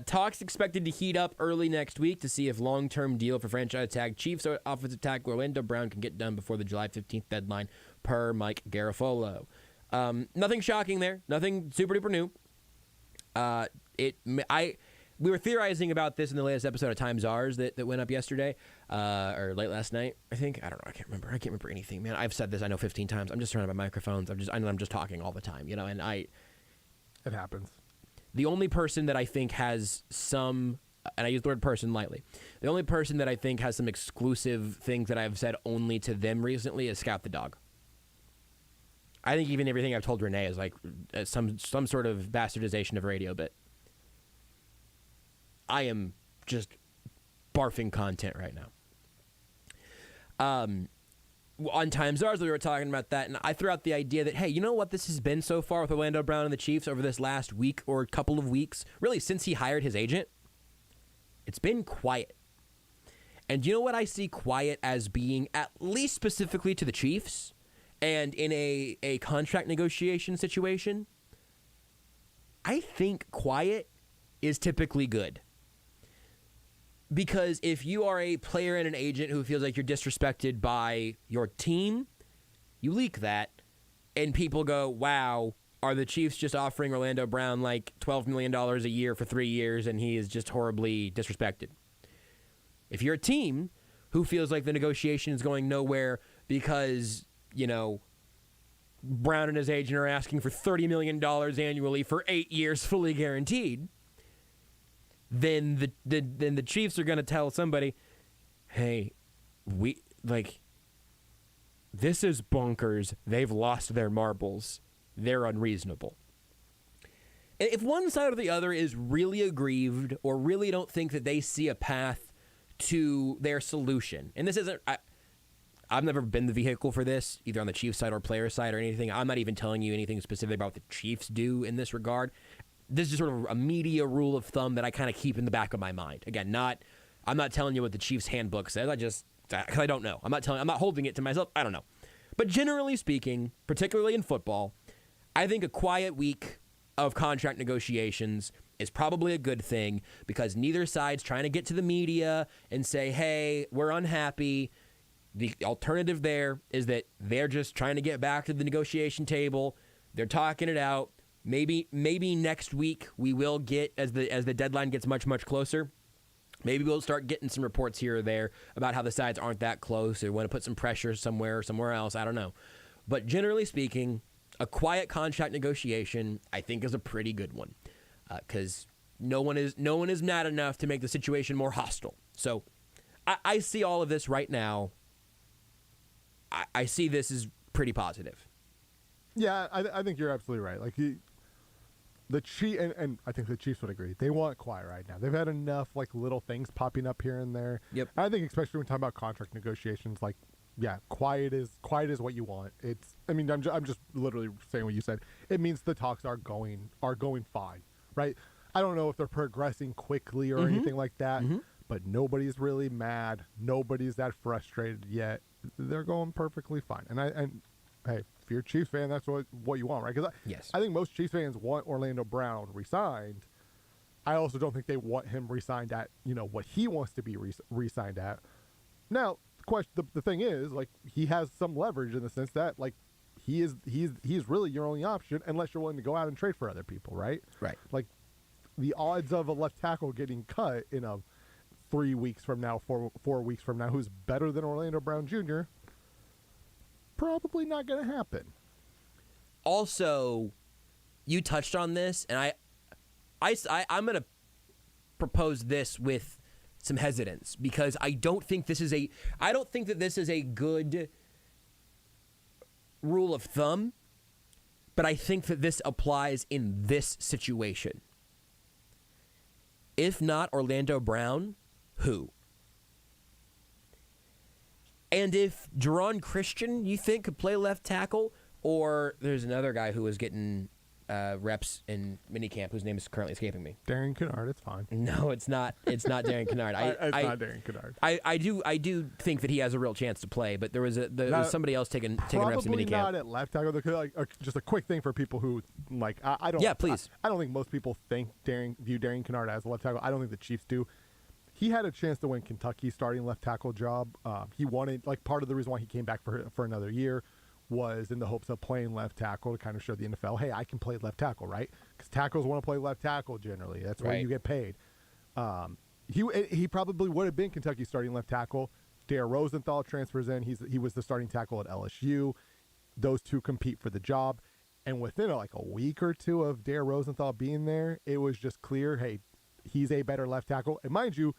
Talks expected to heat up early next week to see if long-term deal for franchise tag Chiefs offensive tackle Orlando Brown can get done before the July 15th deadline, per Mike Garafolo. Nothing shocking there. Nothing super duper new. We were theorizing about this in the latest episode of Times Ours that went up yesterday, or late last night, I think. I don't know. I can't remember anything, man. I've said this, I know, 15 times. I'm just surrounded by microphones. I know I'm just talking all the time, you know, and it happens. The only person that I think has some, and I use the word person lightly, the only person that I think has some exclusive things that I've said only to them recently is Scout the Dog. I think even everything I've told Renee is like some sort of bastardization of a radio bit. I am just barfing content right now. on Times Ours, we were talking about that, and I threw out the idea that, hey, you know what this has been so far with Orlando Brown and the Chiefs over this last week or couple of weeks, really since he hired his agent? It's been quiet. And you know what I see quiet as being, at least specifically to the Chiefs, and in a contract negotiation situation? I think quiet is typically good. Because if you are a player and an agent who feels like you're disrespected by your team, you leak that, and people go, wow, are the Chiefs just offering Orlando Brown like $12 million a year for 3 years, and he is just horribly disrespected? If you're a team who feels like the negotiation is going nowhere because, you know, Brown and his agent are asking for $30 million annually for 8 years fully guaranteed, then the Chiefs are going to tell somebody, hey, this is bonkers. They've lost their marbles. They're unreasonable. If one side or the other is really aggrieved or really don't think that they see a path to their solution, and this isn't, I've never been the vehicle for this, either on the Chiefs side or player side or anything. I'm not even telling you anything specific about what the Chiefs do in this regard. This is just sort of a media rule of thumb that I kind of keep in the back of my mind. Again, I'm not telling you what the Chiefs handbook says. Because I don't know. I'm not holding it to myself. I don't know. But generally speaking, particularly in football, I think a quiet week of contract negotiations is probably a good thing because neither side's trying to get to the media and say, hey, we're unhappy. The alternative there is that they're just trying to get back to the negotiation table. They're talking it out. Maybe next week we will get, as the deadline gets much, much closer, maybe we'll start getting some reports here or there about how the sides aren't that close or want to put some pressure somewhere else. I don't know. But generally speaking, a quiet contract negotiation, I think, is a pretty good one because no one is mad enough to make the situation more hostile. So I see all of this right now. I see this as pretty positive. Yeah, I think you're absolutely right. Like the Chiefs, and I think the Chiefs would agree. They want quiet right now. They've had enough like little things popping up here and there. Yep. And I think especially when we're talking about contract negotiations, like quiet is what you want. It's. I mean, I'm just literally saying what you said. It means the talks are going fine, right? I don't know if they're progressing quickly or anything like that, but nobody's really mad. Nobody's that frustrated yet. They're going perfectly fine. And hey, if you're a Chiefs fan, that's what you want, right? Because yes. I think most Chiefs fans want Orlando Brown re-signed. I also don't think they want him re-signed at what he wants to be re-signed at. Now, the thing is, like, he has some leverage in the sense that like he's really your only option unless you're willing to go out and trade for other people, right? Right. Like the odds of a left tackle getting cut in 3 weeks from now, 4 weeks from now, who's better than Orlando Brown Jr., probably not going to happen. Also, you touched on this, and I'm going to propose this with some hesitance because I don't think that this is a good rule of thumb, but I think that this applies in this situation. If not Orlando Brown, who? And if Jerron Christian, you think, could play left tackle, or there's another guy who was getting reps in minicamp whose name is currently escaping me. Darian Kennard, it's fine. No, it's not. It's not Darian Kennard. It's not Darian Kennard. I do think that he has a real chance to play, but there was somebody else taking reps in minicamp. Probably not at left tackle. Just a quick thing for people who like. I don't. Yeah, please. I don't think most people view Darian Kennard as a left tackle. I don't think the Chiefs do. He had a chance to win Kentucky's starting left tackle job. He wanted, like, part of the reason why he came back for another year was in the hopes of playing left tackle to kind of show the NFL, hey, I can play left tackle, right? Because tackles want to play left tackle generally. That's where you get paid. He probably would have been Kentucky's starting left tackle. Dare Rosenthal transfers in. He was the starting tackle at LSU. Those two compete for the job. And within a week or two of Dare Rosenthal being there, it was just clear, hey, he's a better left tackle. And mind you,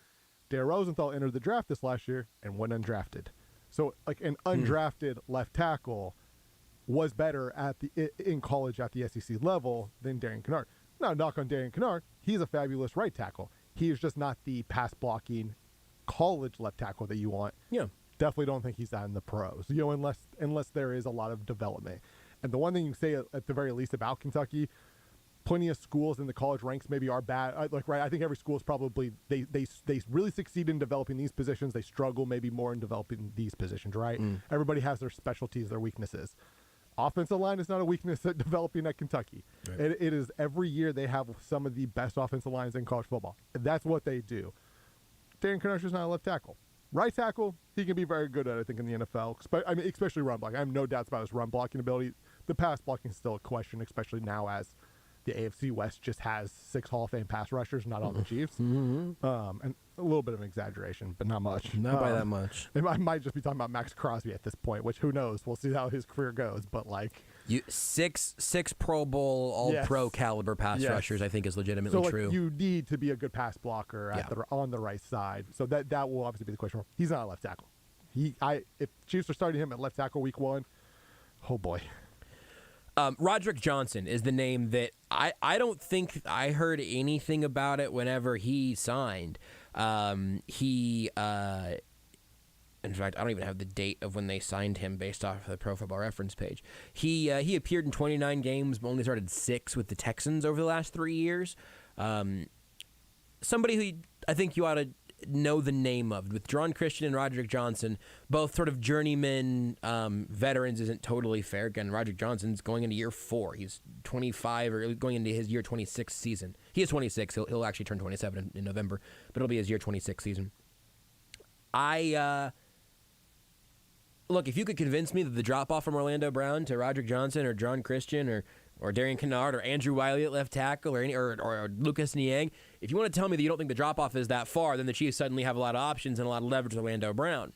Dare Rosenthal entered the draft this last year and went undrafted. So, like, an undrafted left tackle was better in college at the SEC level than Darian Kennard. Now, knock on Darian Kennard, he's a fabulous right tackle. He is just not the pass blocking college left tackle that you want. Yeah. Definitely don't think he's that in the pros, unless there is a lot of development. And the one thing you can say at the very least about Kentucky, plenty of schools in the college ranks maybe are bad. I think every school is probably they really succeed in developing these positions. They struggle maybe more in developing these positions, right? Everybody has their specialties, their weaknesses. Offensive line is not a weakness at developing at Kentucky. Right. It is every year they have some of the best offensive lines in college football. That's what they do. Darren Knerger's not a left tackle. Right tackle, he can be very good at, I think, in the NFL. Especially run blocking. I have no doubts about his run blocking ability. The pass blocking is still a question, especially now as the AFC West just has 6 Hall of Fame pass rushers, not all the Chiefs. And a little bit of an exaggeration, but not much. Not by that much. I might just be talking about Max Crosby at this point, which who knows? We'll see how his career goes. But six Pro Bowl All-Pro caliber pass rushers, I think, is legitimately true. You need to be a good pass blocker on the right side. So that will obviously be the question. He's not a left tackle. If Chiefs are starting him at left tackle week 1, oh boy. Roderick Johnson is the name that I don't think I heard anything about it whenever he signed. In fact, I don't even have the date of when they signed him based off of the Pro Football Reference page. He appeared in 29 games, but only started 6 with the Texans over the last 3 years. Somebody who I think you ought to know the name of. With John Christian and Roderick Johnson, both sort of journeyman veterans, isn't totally fair. Again, Roderick Johnson's going into year 4. He's 25 or going into his year 26 season. He is 26. He'll actually turn 27 in November, but it'll be his year 26 season. Look, if you could convince me that the drop-off from Orlando Brown to Roderick Johnson or John Christian or Darian Kennard or Andrew Wiley at left tackle or Lucas Niang, if you want to tell me that you don't think the drop-off is that far, then the Chiefs suddenly have a lot of options and a lot of leverage with Orlando Brown.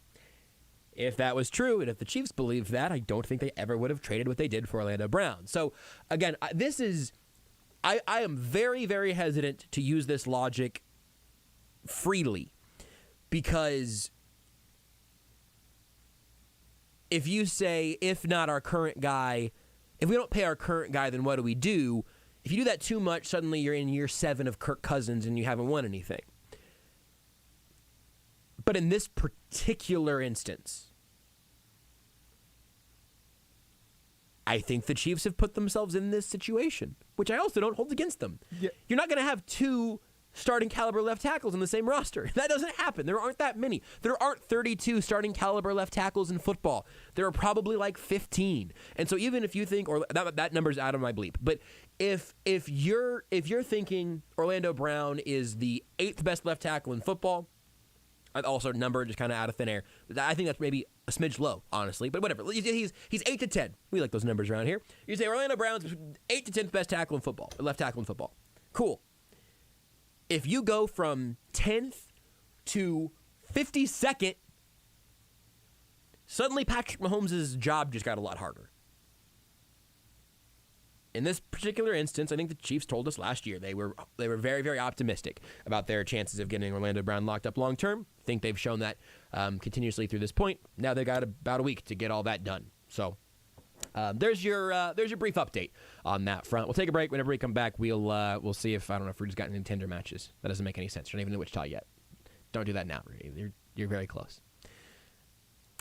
If that was true, and if the Chiefs believed that, I don't think they ever would have traded what they did for Orlando Brown. So, again, I am very, very hesitant to use this logic freely because if you say, if not our current guy, if we don't pay our current guy, then what do we do? If you do that too much, suddenly you're in year 7 of Kirk Cousins and you haven't won anything. But in this particular instance, I think the Chiefs have put themselves in this situation, which I also don't hold against them. Yeah. You're not going to have 2 starting caliber left tackles in the same roster. That doesn't happen. There aren't that many. There aren't 32 starting caliber left tackles in football. There are probably like 15. And so even if you think, or that number's out of my bleep, but if you're thinking Orlando Brown is the 8th best left tackle in football, also number just kind of out of thin air. I think that's maybe a smidge low, honestly, but whatever. He's 8 to 10. We like those numbers around here. You say Orlando Brown's 8 to 10th best tackle in football, left tackle in football. Cool. If you go from 10th to 52nd, suddenly Patrick Mahomes' job just got a lot harder. In this particular instance, I think the Chiefs told us last year they were very, very optimistic about their chances of getting Orlando Brown locked up long term. I think they've shown that continuously through this point. Now they got about a week to get all that done. So there's your brief update on that front. We'll take a break. Whenever we come back, we'll see if Rudy's got any Tinder matches. That doesn't make any sense. You're not even in Wichita yet. Don't do that now, Rudy. You're very close.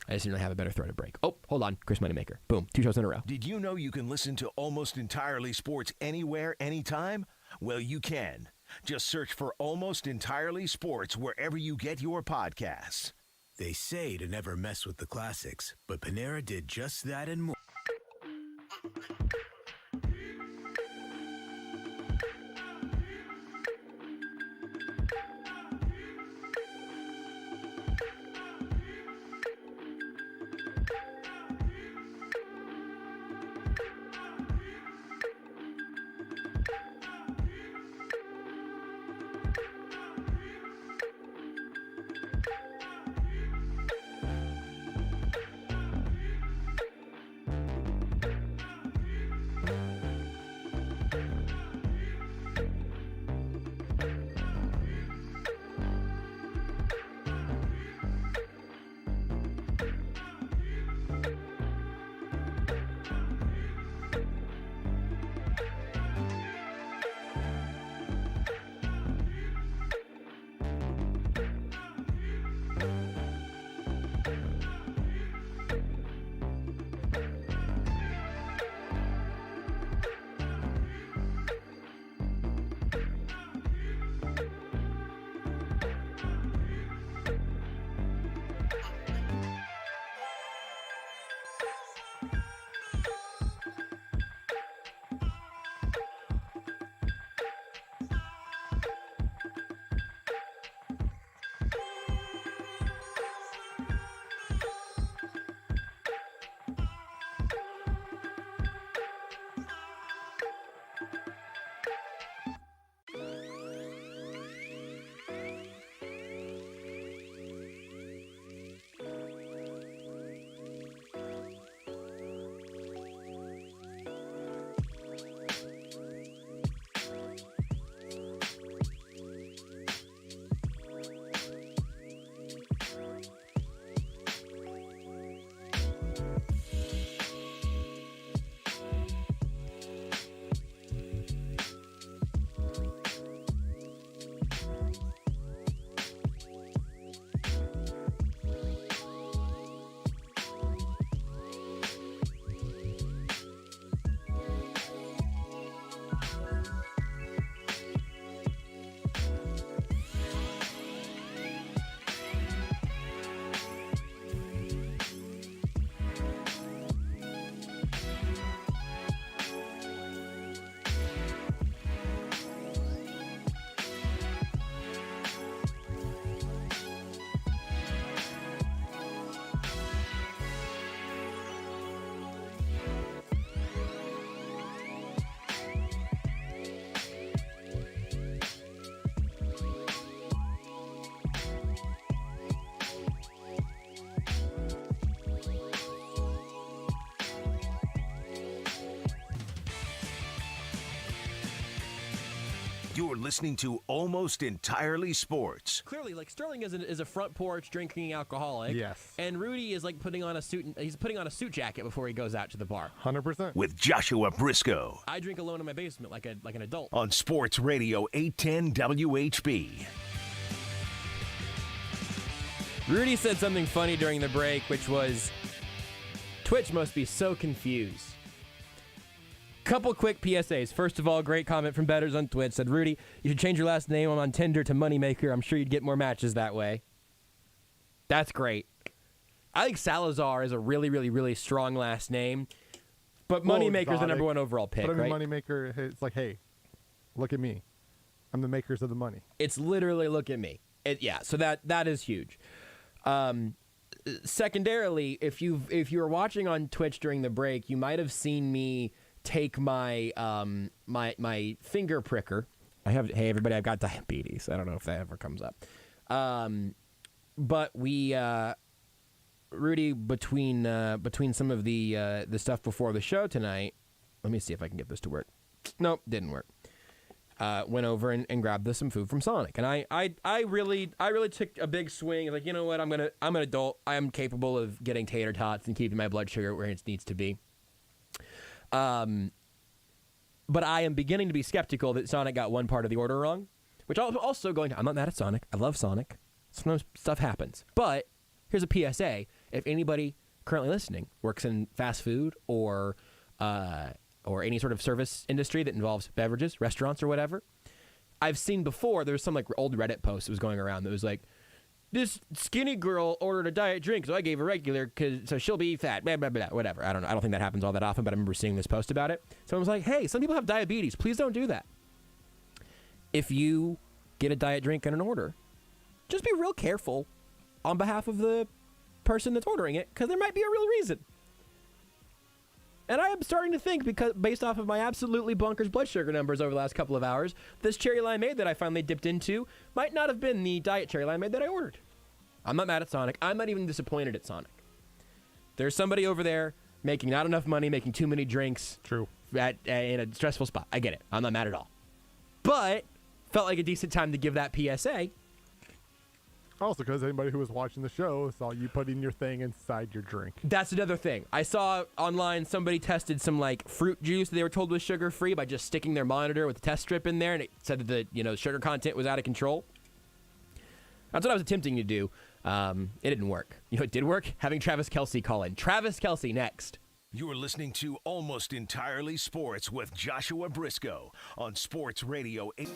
I just didn't really have a better throw to break. Oh, hold on. Chris Moneymaker. Boom. 2 shows in a row. Did you know you can listen to Almost Entirely Sports anywhere, anytime? Well, you can. Just search for Almost Entirely Sports wherever you get your podcasts. They say to never mess with the classics, but Panera did just that and more. You're listening to Almost Entirely Sports. Clearly, like Sterling is a front porch drinking alcoholic. Yes. And Rudy is like putting on a suit. He's putting on a suit jacket before he goes out to the bar. 100%. With Joshua Brisco. I drink alone in my basement like an adult. On Sports Radio 810 WHB. Rudy said something funny during the break, which was, Twitch must be so confused. Couple quick PSAs. First of all, great comment from Betters on Twitch. Said, Rudy, you should change your last name on Tinder to Moneymaker. I'm sure you'd get more matches that way. That's great. I think Salazar is a really, really, really strong last name. But Moneymaker's the number one overall pick, but I mean, right? Moneymaker, it's like, hey, look at me. I'm the makers of the money. It's literally look at me. So that is huge. Secondarily, if you were watching on Twitch during the break, you might have seen me take my my finger pricker. Hey everybody, I've got diabetes. I don't know if that ever comes up. But we Rudy, between some of the stuff before the show tonight, let me see if I can get this to work. Nope, didn't work. Went over and grabbed some food from Sonic, and I really took a big swing. Like, you know what, I'm an adult. I am capable of getting tater tots and keeping my blood sugar where it needs to be. But I am beginning to be skeptical that Sonic got one part of the order wrong, which I'm also going to, I'm not mad at Sonic. I love Sonic. Sometimes stuff happens. But here's a PSA. If anybody currently listening works in fast food or any sort of service industry that involves beverages, restaurants or whatever, I've seen before, there's some like old Reddit post that was going around that was like, this skinny girl ordered a diet drink, so I gave her regular, so she'll be fat, blah, blah, blah, whatever. I don't know. I don't think that happens all that often, but I remember seeing this post about it. Someone was like, hey, some people have diabetes. Please don't do that. If you get a diet drink in an order, just be real careful on behalf of the person that's ordering it, because there might be a real reason. And I am starting to think, because based off of my absolutely bonkers blood sugar numbers over the last couple of hours, this cherry limeade that I finally dipped into might not have been the diet cherry limeade that I ordered. I'm not mad at Sonic. I'm not even disappointed at Sonic. There's somebody over there making not enough money, making too many drinks. True. In a stressful spot. I get it. I'm not mad at all. But felt like a decent time to give that PSA. Also, because anybody who was watching the show saw you putting your thing inside your drink. That's another thing. I saw online somebody tested some like fruit juice that they were told was sugar-free by just sticking their monitor with the test strip in there, and it said that the sugar content was out of control. That's what I was attempting to do. It didn't work. You know what did work? Having Travis Kelce call in. Travis Kelce next. You're listening to Almost Entirely Sports with Joshua Brisco on Sports Radio 8.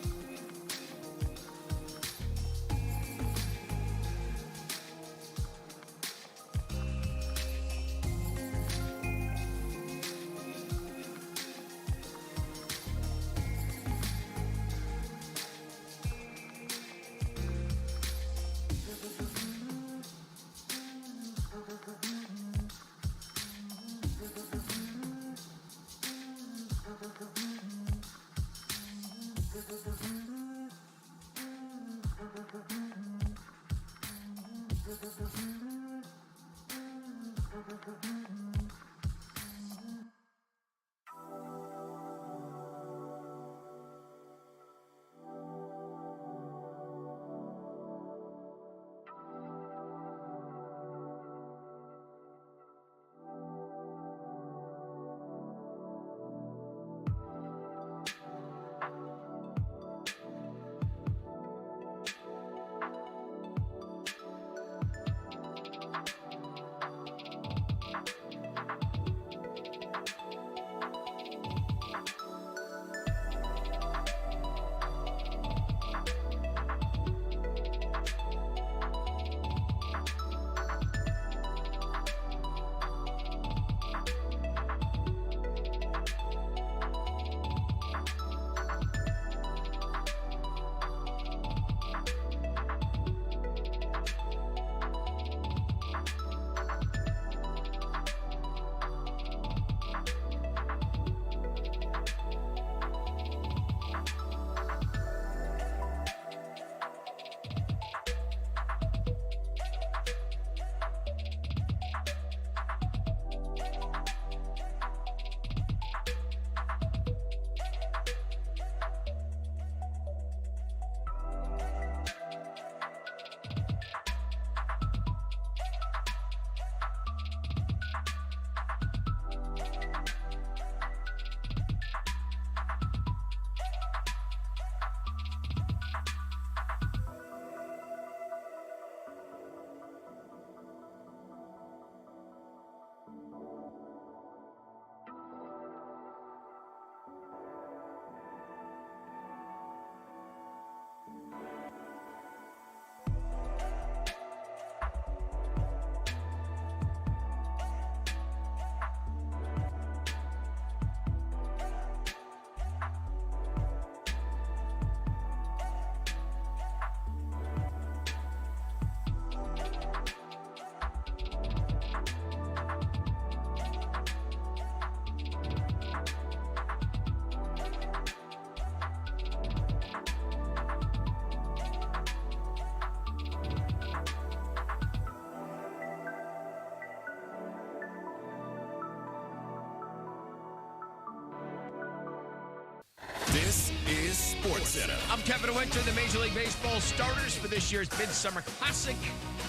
This is SportsCenter. I'm Kevin Durant, the Major League Baseball starters for this year's Midsummer Classic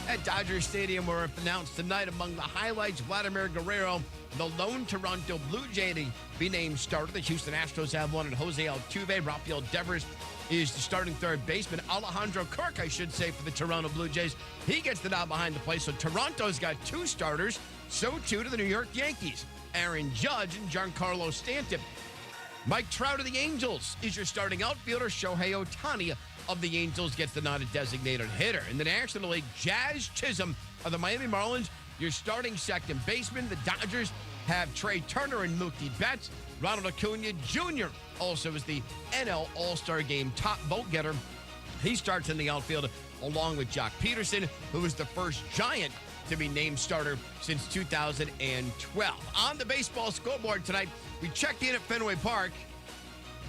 at Dodger Stadium were announced tonight. Among the highlights, Vladimir Guerrero, the lone Toronto Blue Jay to be named starter. The Houston Astros have one, and Jose Altuve. Rafael Devers is the starting third baseman. Alejandro Kirk, I should say, for the Toronto Blue Jays. He gets the nod behind the plate. So Toronto's got two starters. So too do the New York Yankees. Aaron Judge and Giancarlo Stanton. Mike Trout of the Angels is your starting outfielder. Shohei Ohtani of the Angels gets the nod at designated hitter. In the National League, Jazz Chisholm of the Miami Marlins, your starting second baseman. The Dodgers have Trey Turner and Mookie Betts. Ronald Acuna Jr. also is the NL All-Star Game top vote getter. He starts in the outfield along with Jock Peterson, who was the first Giant to be named starter since 2012. On the baseball scoreboard tonight, we checked in at Fenway Park.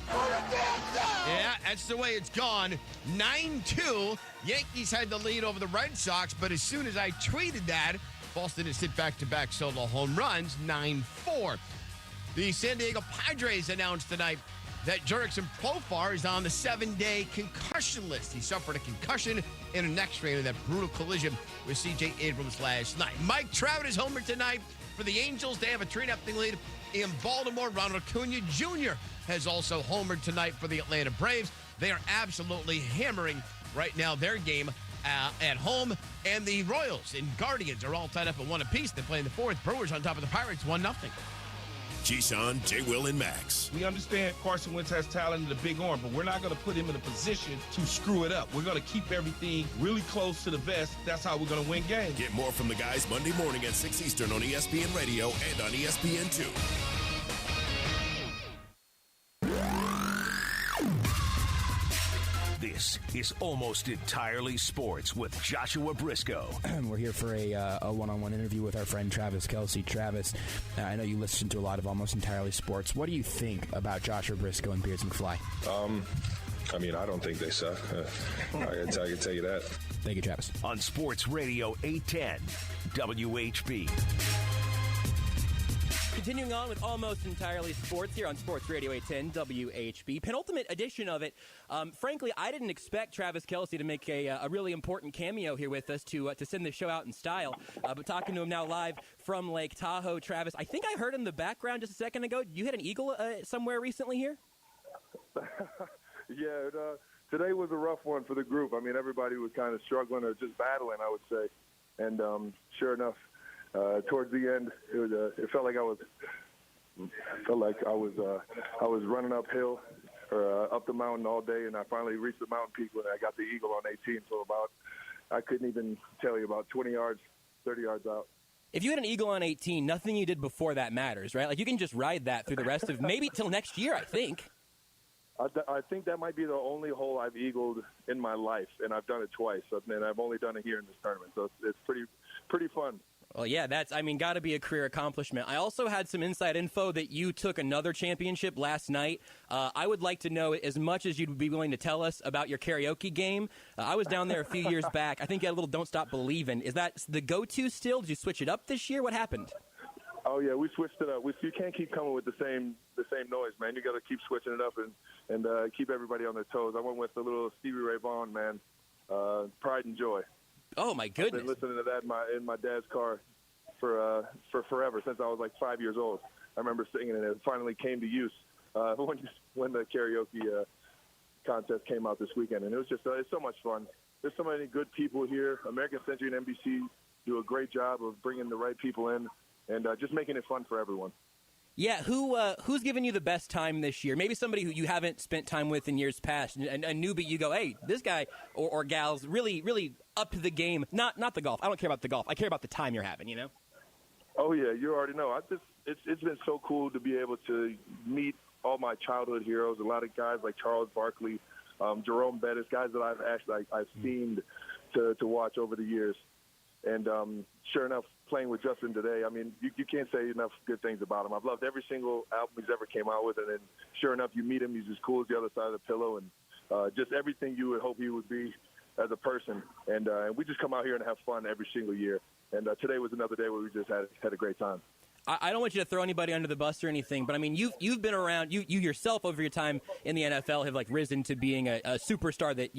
Yeah, that's the way it's gone. 9-2. Yankees had the lead over the Red Sox, but as soon as I tweeted that, Boston has hit back-to-back solo home runs, 9-4. The San Diego Padres announced tonight that Jurickson Profar is on the 7-day concussion list. He suffered a concussion in a neck strain in that brutal collision with C.J. Abrams last night. Mike Trout is homer tonight for the Angels. They have a 3-0 lead in Baltimore. Ronald Acuna Jr. has also homered tonight for the Atlanta Braves. They are absolutely hammering right now their game at home. And the Royals and Guardians are all tied up at 1 apiece. They play in the fourth. Brewers on top of the Pirates, 1-0. Keyshawn, J. Will, and Max. We understand Carson Wentz has talent and a big arm, but we're not going to put him in a position to screw it up. We're going to keep everything really close to the vest. That's how we're going to win games. Get more from the guys Monday morning at 6 Eastern on ESPN Radio and on ESPN2. This is Almost Entirely Sports with Joshua Brisco. We're here for a one-on-one interview with our friend Travis Kelce. Travis, I know you listen to a lot of Almost Entirely Sports. What do you think about Joshua Brisco and Beards McFly? I mean, I don't think they suck. I can tell you that. Thank you, Travis. On Sports Radio 810, WHB. Continuing on with Almost Entirely Sports here on Sports Radio 810 WHB. Penultimate edition of it. Frankly, I didn't expect Travis Kelce to make a really important cameo here with us to send the show out in style. But talking to him now live from Lake Tahoe, Travis, I think I heard in the background just a second ago, you hit an eagle somewhere recently here? Yeah, today was a rough one for the group. I mean, everybody was kind of struggling or just battling, I would say. And sure enough, towards the end, it felt like I was running uphill or up the mountain all day, and I finally reached the mountain peak when I got the eagle on 18. So I couldn't even tell you, about 20 yards, 30 yards out. If you had an eagle on 18, nothing you did before that matters, right? Like, you can just ride that through the rest of maybe till next year, I think. I think that might be the only hole I've eagled in my life, and I've done it twice. And I've only done it here in this tournament, so it's pretty fun. Well, yeah, that's, got to be a career accomplishment. I also had some inside info that you took another championship last night. I would like to know as much as you'd be willing to tell us about your karaoke game. I was down there a few years back. I think you had a little Don't Stop Believin'. Is that the go-to still? Did you switch it up this year? What happened? Oh, yeah, we switched it up. You can't keep coming with the same noise, man. You got to keep switching it up and keep everybody on their toes. I went with a little Stevie Ray Vaughan, man, Pride and Joy. Oh, my goodness. I've been listening to that in my dad's car for forever, since I was like 5 years old. I remember singing it, and it finally came to use when the karaoke contest came out this weekend. And it was just it's so much fun. There's so many good people here. American Century and NBC do a great job of bringing the right people in and just making it fun for everyone. Yeah, who's given you the best time this year? Maybe somebody who you haven't spent time with in years past, and a newbie you go, hey, this guy or gal's really, really up to the game. Not the golf. I don't care about the golf. I care about the time you're having, you know? Oh, yeah, you already know. It's been so cool to be able to meet all my childhood heroes, a lot of guys like Charles Barkley, Jerome Bettis, guys that I've seen to watch over the years. And sure enough, playing with Justin today, I mean, you can't say enough good things about him. I've loved every single album he's ever came out with, and then sure enough, you meet him, he's as cool as the other side of the pillow, and just everything you would hope he would be as a person. And we just come out here and have fun every single year. And today was another day where we just had a great time. I don't want you to throw anybody under the bus or anything, but I mean, you've been around. You yourself over your time in the NFL have like risen to being a superstar that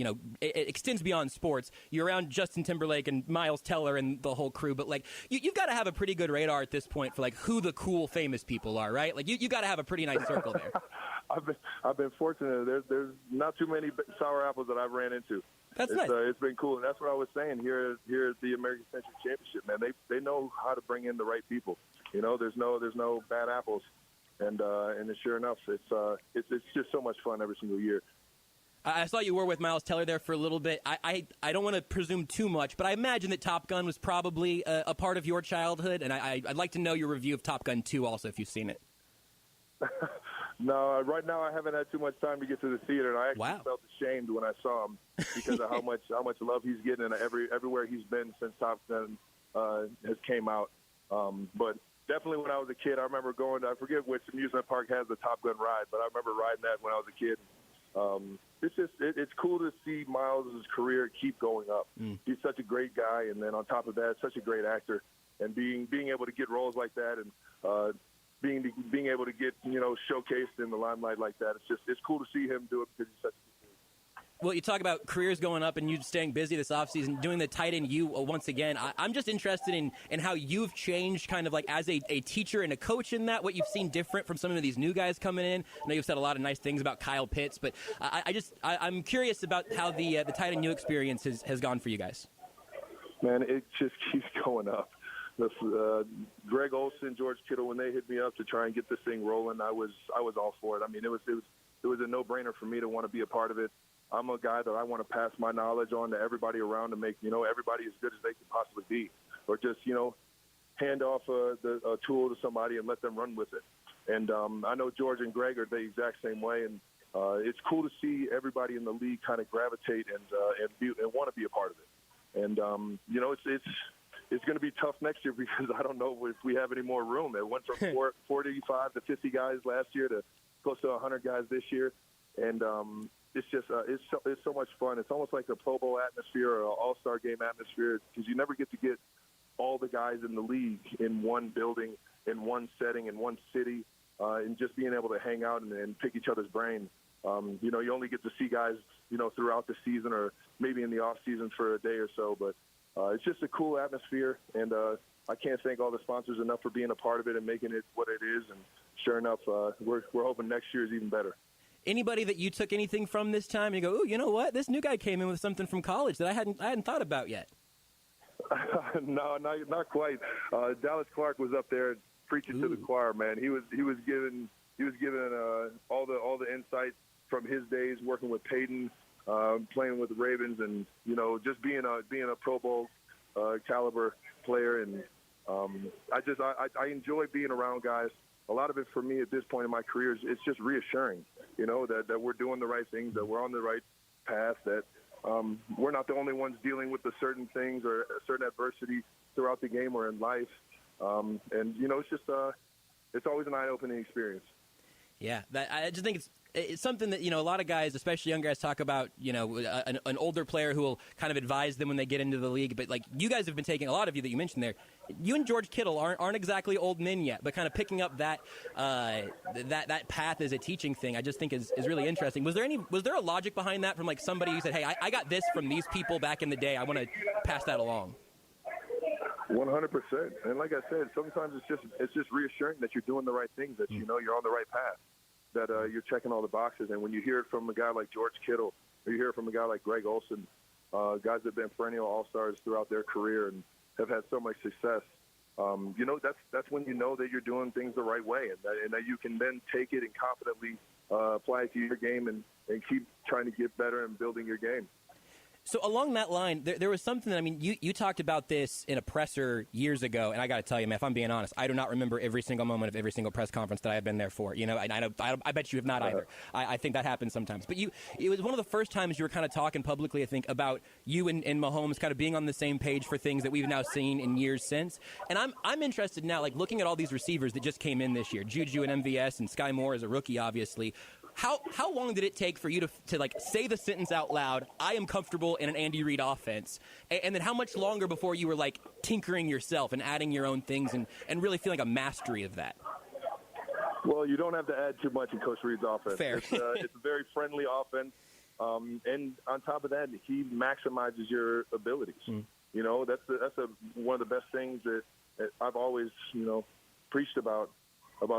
it extends beyond sports. You're around Justin Timberlake and Miles Teller and the whole crew, but like you've got to have a pretty good radar at this point for like who the cool famous people are, right? Like you got to have a pretty nice circle there. I've been fortunate. There's not too many sour apples that I've ran into. That's nice. It's been cool, and that's what I was saying here at the American Century Championship. Man, they know how to bring in the right people. There's no bad apples, and sure enough, it's just so much fun every single year. I saw you were with Miles Teller there for a little bit. I don't want to presume too much, but I imagine that Top Gun was probably a part of your childhood, and I'd like to know your review of Top Gun 2 also if you've seen it. No, right now I haven't had too much time to get to the theater, and I actually felt ashamed when I saw him because of how much love he's getting and everywhere he's been since Top Gun has came out. But definitely when I was a kid, I remember going to, I forget which amusement park has the Top Gun ride, but I remember riding that when I was a kid. It's cool to see Miles' career keep going up. He's such a great guy, and then on top of that, such a great actor, and being able to get roles like that and being able to get showcased in the limelight like that. It's cool to see him do it because he's such a good dude. Well, you talk about careers going up and you staying busy this offseason, doing the tight end once again. I'm just interested in how you've changed kind of like as a teacher and a coach in that, what you've seen different from some of these new guys coming in. I know you've said a lot of nice things about Kyle Pitts, but I'm curious about how the tight end experience has gone for you guys. Man, it just keeps going up. Greg Olsen, George Kittle, when they hit me up to try and get this thing rolling, I was all for it. I mean, it was a no-brainer for me to want to be a part of it. I'm a guy that I want to pass my knowledge on to everybody around to make everybody as good as they can possibly be, or just hand off a tool to somebody and let them run with it. And I know George and Greg are the exact same way, and it's cool to see everybody in the league kind of gravitate and want to be a part of it. And it's going to be tough next year because I don't know if we have any more room. It went from 45 to 50 guys last year to close to 100 guys this year, and it's just it's so much fun. It's almost like a Pro Bowl atmosphere or an All-Star game atmosphere because you never get to get all the guys in the league in one building, in one setting, in one city, and just being able to hang out and pick each other's brain. You only get to see guys throughout the season or maybe in the off season for a day or so, but it's just a cool atmosphere, and I can't thank all the sponsors enough for being a part of it and making it what it is. And sure enough, we're hoping next year is even better. Anybody that you took anything from this time, and you go, oh, you know what? This new guy came in with something from college that I hadn't thought about yet. No, not quite. Dallas Clark was up there preaching to the choir, man. He was given all the insight from his days working with Peyton. Playing with the Ravens and, just being a Pro Bowl caliber player. And I enjoy being around guys. A lot of it for me at this point in my career is just reassuring, that we're doing the right things, that we're on the right path, that we're not the only ones dealing with the certain things or a certain adversity throughout the game or in life. It's just it's always an eye-opening experience. Yeah, I just think it's something that, a lot of guys, especially young guys, talk about, an older player who will kind of advise them when they get into the league. But, like, you guys have been taking, a lot of you that you mentioned there, you and George Kittle aren't exactly old men yet, but kind of picking up that path as a teaching thing, I just think is really interesting. Was there a logic behind that from, like, somebody who said, hey, I got this from these people back in the day, I want to pass that along? 100%. And like I said, sometimes it's just reassuring that you're doing the right things, that you're on the right path, that you're checking all the boxes. And when you hear it from a guy like George Kittle, or you hear it from a guy like Greg Olsen, guys that have been perennial all-stars throughout their career and have had so much success, that's when you know that you're doing things the right way, and that you can then take it and confidently apply it to your game and keep trying to get better and building your game. So along that line, there was something that, you talked about this in a presser years ago, and I got to tell you, man, if I'm being honest, I do not remember every single moment of every single press conference that I have been there for. I bet you have not either. I think that happens sometimes. But it was one of the first times you were kind of talking publicly, I think, about you and Mahomes kind of being on the same page for things that we've now seen in years since. And I'm interested now, like looking at all these receivers that just came in this year, Juju and MVS and Sky Moore as a rookie, obviously. how long did it take for you to like say the sentence out loud, I am comfortable in an Andy Reid offense, and then how much longer before you were like tinkering yourself and adding your own things and really feeling a mastery of that? Well, you don't have to add too much in Coach Reid's offense. Fair. It's a very friendly offense, and on top of that, he maximizes your abilities. You know, that's one of the best things that I've always, preached about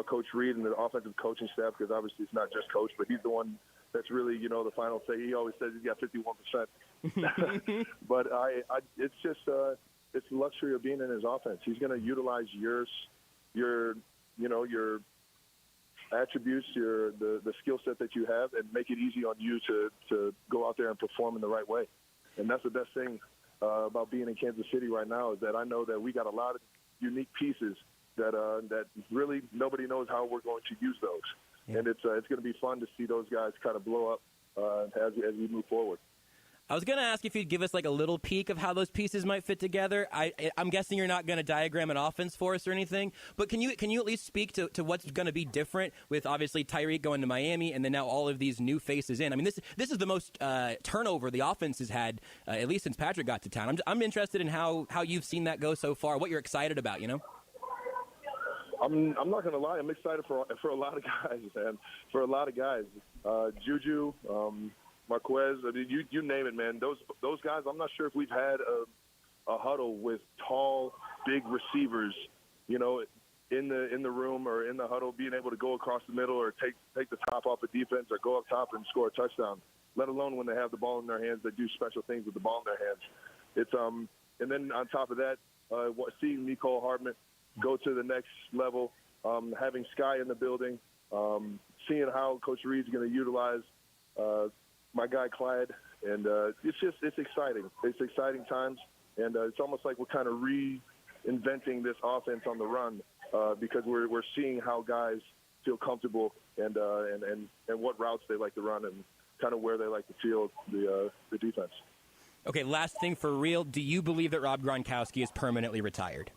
Coach Reid and the offensive coaching staff, because obviously it's not just Coach, but he's the one that's really, the final say. He always says he's got 51%. But it's just it's the luxury of being in his offense. He's going to utilize your attributes, the skill set that you have, and make it easy on you to go out there and perform in the right way. And that's the best thing about being in Kansas City right now, is that I know that we got a lot of unique pieces that really nobody knows how we're going to use those. Yeah. And it's going to be fun to see those guys kind of blow up as we move forward. I was going to ask if you'd give us like a little peek of how those pieces might fit together. I'm guessing you're not going to diagram an offense for us or anything, but can you at least speak to what's going to be different with obviously Tyreek going to Miami and then now all of these new faces in? I mean, this is the most turnover the offense has had at least since Patrick got to town. I'm interested in how you've seen that go so far, what you're excited about, I'm not going to lie. I'm excited for a lot of guys, man. For a lot of guys, Juju, Marquez. I mean, you name it, man. Those guys. I'm not sure if we've had a huddle with tall, big receivers, in the room or in the huddle, being able to go across the middle or take the top off the defense or go up top and score a touchdown. Let alone when they have the ball in their hands, they do special things with the ball in their hands. It's and then on top of that, seeing Mecole Hardman go to the next level, having Sky in the building, seeing how Coach Reid's going to utilize my guy Clyde, and it's exciting. It's exciting times, and it's almost like we're kind of reinventing this offense on the run because we're seeing how guys feel comfortable and what routes they like to run and kind of where they like to field the defense. Okay, last thing for real. Do you believe that Rob Gronkowski is permanently retired?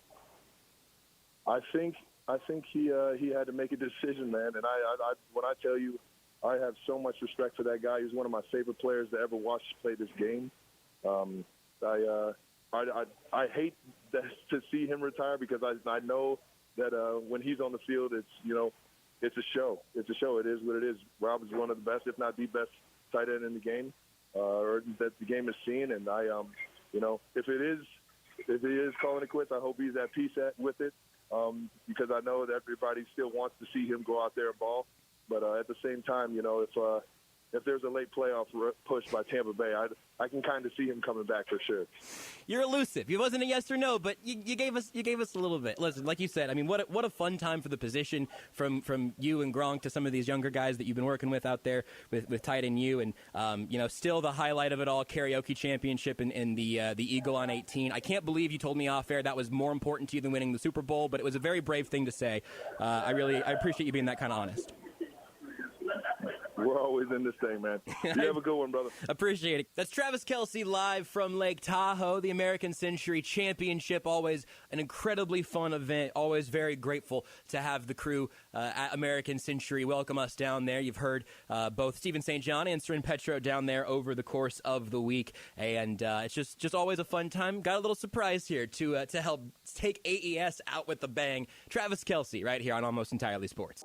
I think he had to make a decision, man. And I when I tell you, I have so much respect for that guy. He's one of my favorite players to ever watch play this game. I hate to see him retire because I know that when he's on the field, it's a show. It's a show. It is what it is. Rob is one of the best, if not the best, tight end in the game, or that the game has seen. And if it is calling it quits, I hope he's at peace with it. Because I know that everybody still wants to see him go out there and ball. But at the same time, if there's a late playoff push by Tampa Bay, I can kind of see him coming back for sure. You're elusive. It wasn't a yes or no, but you gave us a little bit. Listen, like you said, I mean, what a fun time for the position from you and Gronk to some of these younger guys that you've been working with out there with Tight and you, and still the highlight of it all, karaoke championship and the Eagle on 18. I can't believe you told me off air that was more important to you than winning the Super Bowl, but it was a very brave thing to say. I appreciate you being that kind of honest. We're always in this thing, man. You have a good one, brother. Appreciate it. That's Travis Kelce live from Lake Tahoe, the American Century Championship. Always an incredibly fun event. Always very grateful to have the crew at American Century welcome us down there. You've heard both Stephen St. John and Seren Petro down there over the course of the week. And it's just always a fun time. Got a little surprise here to help take AES out with a bang. Travis Kelce right here on Almost Entirely Sports.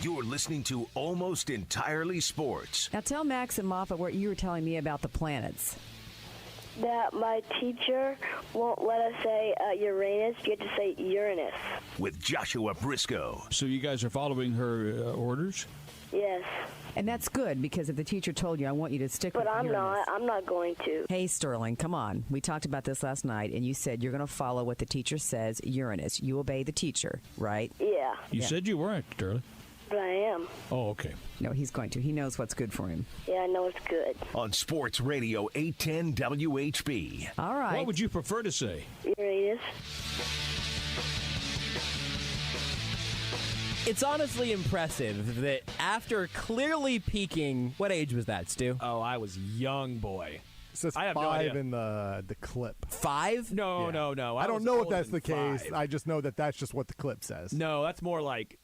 You're listening to Almost Entirely Sports. Now tell Max and Moffat what you were telling me about the planets. That my teacher won't let us say Uranus. You have to say Uranus. With Joshua Brisco. So you guys are following her orders? Yes. And that's good, because if the teacher told you, I want you to stick with Uranus. But I'm not going to. Hey, Sterling, come on. We talked about this last night, and you said you're going to follow what the teacher says, Uranus. You obey the teacher, right? Yeah. You said you weren't, Sterling. But I am. Oh, okay. No, he's going to. He knows what's good for him. Yeah, I know it's good. On Sports Radio 810 WHB. All right. What would you prefer to say? Uranus. It's honestly impressive that after clearly peaking, what age was that, Stu? Oh, I was young boy. It says I have 5 no idea. in the clip. 5? No, Yeah. no. I don't was know if older that's the than case. 5. I just know that that's just what the clip says. No, that's more like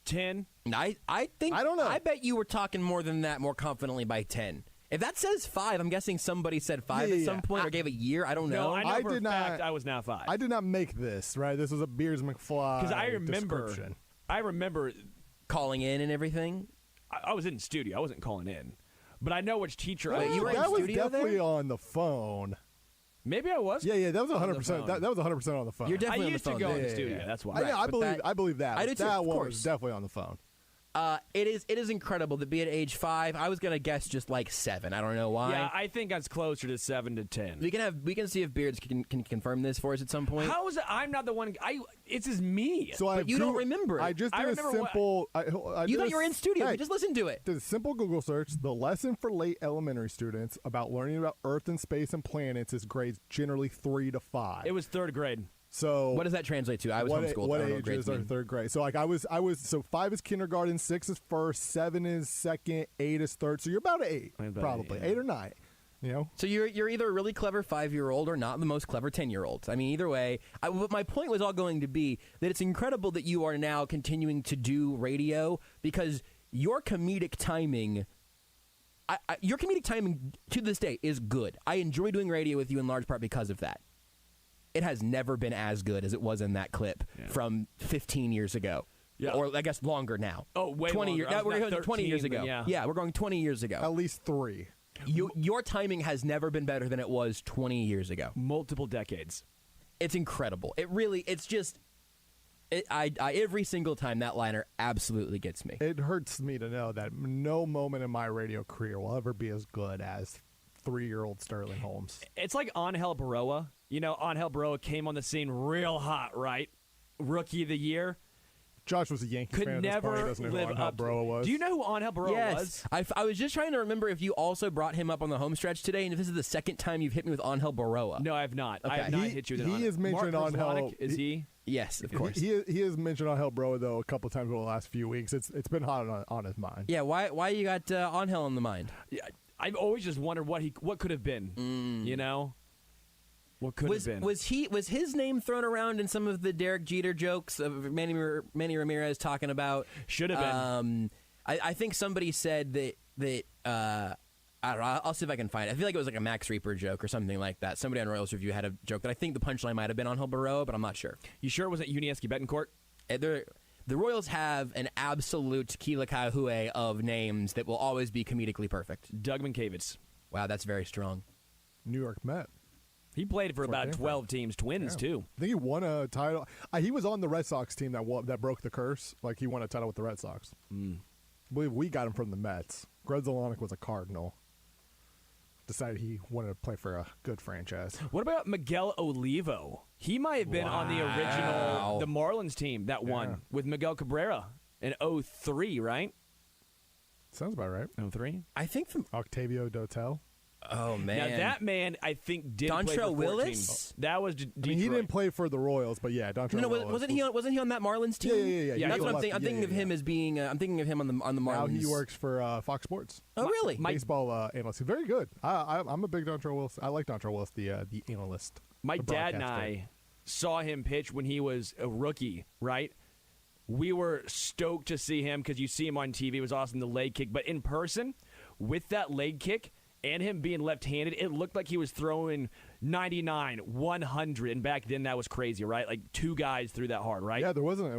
10. I think I don't know. I bet you were talking more than that, more confidently by 10. If that says 5, I'm guessing somebody said 5 at some point or gave a year. I don't know. No, I know for a did not. fact I was now 5. I did not make this, right? This was a Beers McFly Because I remember calling in and everything. I was in studio. I wasn't calling in. But I know which teacher I you were in that was studio definitely there? on the phone. Maybe I was. Yeah, that was on the 100%. phone. That was 100% on the phone. You're I definitely on the used phone. to go in Yeah, the yeah, studio. yeah. That's why. Yeah, I believe that. I do too, That of one course. was definitely on the phone. It is incredible to be at age 5. I was gonna guess just like 7. I don't know why. Yeah, I think that's closer to 7 to 10. We can see if Beards can confirm this for us at some point. How is it? I'm not the one. It's just me. So But you don't remember it. I just I did a remember simple. You thought you were in studio. Hey, Just listen to it. did a simple Google search. The lesson for late elementary students about learning about Earth and space and planets is grades generally 3 to 5. It was 3rd grade. So What does that translate to? I was homeschooled. What I don't know age grades is our mean. 3rd grade? So like I was so 5 is kindergarten, 6 is first, 7 is second, 8 is third. So you're about 8, About probably 8, yeah. 8 or 9. You know. So you're either a really clever 5-year-old or not the most clever 10-year-old. I mean, either way. But my point was all going to be that it's incredible that you are now continuing to do radio because your comedic timing. Your comedic timing to this day is good. I enjoy doing radio with you in large part because of that. It has never been as good as it was in that clip from 15 years ago. Yeah. Or I guess longer now. Oh, way 20 longer. years. I was We're not going 20 years 13, ago. but yeah. We're going 20 years ago. At least 3. Your timing has never been better than it was 20 years ago. Multiple decades. It's incredible. It's just, every single time that liner absolutely gets me. It hurts me to know that no moment in my radio career will ever be as good as 3-year-old Sterling Holmes. It's like Angel Baroa. You know, Angel Baroa came on the scene real hot, right? Rookie of the year. Josh was a Yankees fan. Could At this point. He never doesn't know who live Angel up. Baroa was. Do you know who Angel Baroa was? Yes. I was just trying to remember if you also brought him up on the Homestretch today, and if this is the second time you've hit me with Angel Baroa. No, I have not. Okay. I have not hit you with He has mentioned Mark Angel. Kraslonik, is he? Yes, of course. He has mentioned Angel Baroa though a couple times over the last few weeks. It's been hot on his mind. Yeah, why you got Angel on the mind? Yeah, I've always just wondered what could have been. You know, what could have been. Was his name thrown around in some of the Derek Jeter jokes of Manny Ramirez talking about? Should have been. I think somebody said that I don't know. I'll see if I can find it. I feel like it was like a Max Reaper joke or something like that. Somebody on Royals Review had a joke that I think the punchline might have been on Angel Baroa, but I'm not sure. You sure it wasn't Unieski Betancourt? The Royals have an absolute tequila kahue of names that will always be comedically perfect. Doug Mankiewicz. Wow, that's very strong. New York Met. He played for about 12 teams, Twins too. I think he won a title. He was on the Red Sox team that broke the curse. Like he won a title with the Red Sox. I believe we got him from the Mets. Greg Zelenik was a Cardinal. Decided he wanted to play for a good franchise. What about Miguel Olivo? He might have been on the original the Marlins team that won with Miguel Cabrera in 03, right? Sounds about right. 03? I think Octavio Dotel. Oh man! Now that man, I think did play for Dontrelle 14. Willis. That was Detroit. I mean, he didn't play for the Royals, but yeah, Dontrelle No, Willis. wasn't he on that Marlins team? Yeah. That's what I'm thinking. I'm thinking of him as being. I'm thinking of him on the Marlins. Now he works for Fox Sports. Oh, really? Baseball analyst. He's very good. I'm a big Dontrelle Willis. I like Dontrelle Willis, the analyst. My the dad and broadcaster. I saw him pitch when he was a rookie, right? We were stoked to see him because you see him on TV. It was awesome, the leg kick. But in person, with that leg kick and him being left-handed, it looked like he was throwing 99, 100. And back then, that was crazy, right? Like 2 guys threw that hard, right? Yeah, there wasn't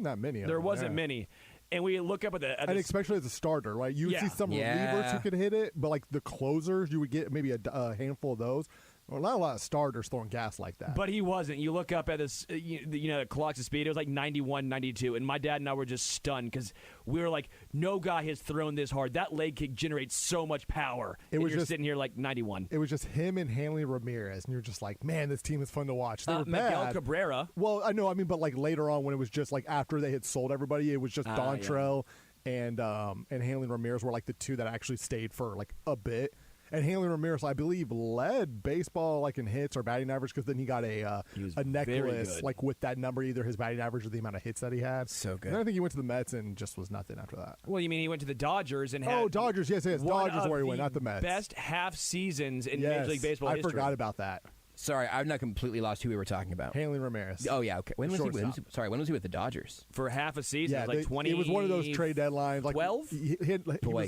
that many. There wasn't many. And we look up at the and especially as a starter, right? You would see some relievers who could hit it, but like the closers, you would get maybe a handful of those. Well, not a lot of starters throwing gas like that. But he wasn't. You look up at this, the clock's speed. It was like 91, 92. And my dad and I were just stunned because we were like, no guy has thrown this hard. That leg kick generates so much power. And you're sitting here like 91. It was just him and Hanley Ramirez. And you're just like, man, this team is fun to watch. They were Miguel bad. Cabrera. Well, I know. I mean, but like later on when it was just like after they had sold everybody, it was just Dontrell and Hanley Ramirez were like the two that actually stayed for like a bit. And Hanley Ramirez, I believe, led baseball like in hits or batting average because then he got a necklace like with that number, either his batting average or the amount of hits that he had. So good. And then I think he went to the Mets and just was nothing after that. Well, you mean he went to the Dodgers and had Dodgers, yes, Dodgers where he went, not the Mets. Best half seasons in Major League Baseball history. I forgot about that. Sorry, I've not completely lost who we were talking about. Hanley Ramirez. Oh, yeah, okay. When was he with the Dodgers? For half a season, yeah, like 20. It was one of those trade deadlines. Like 12?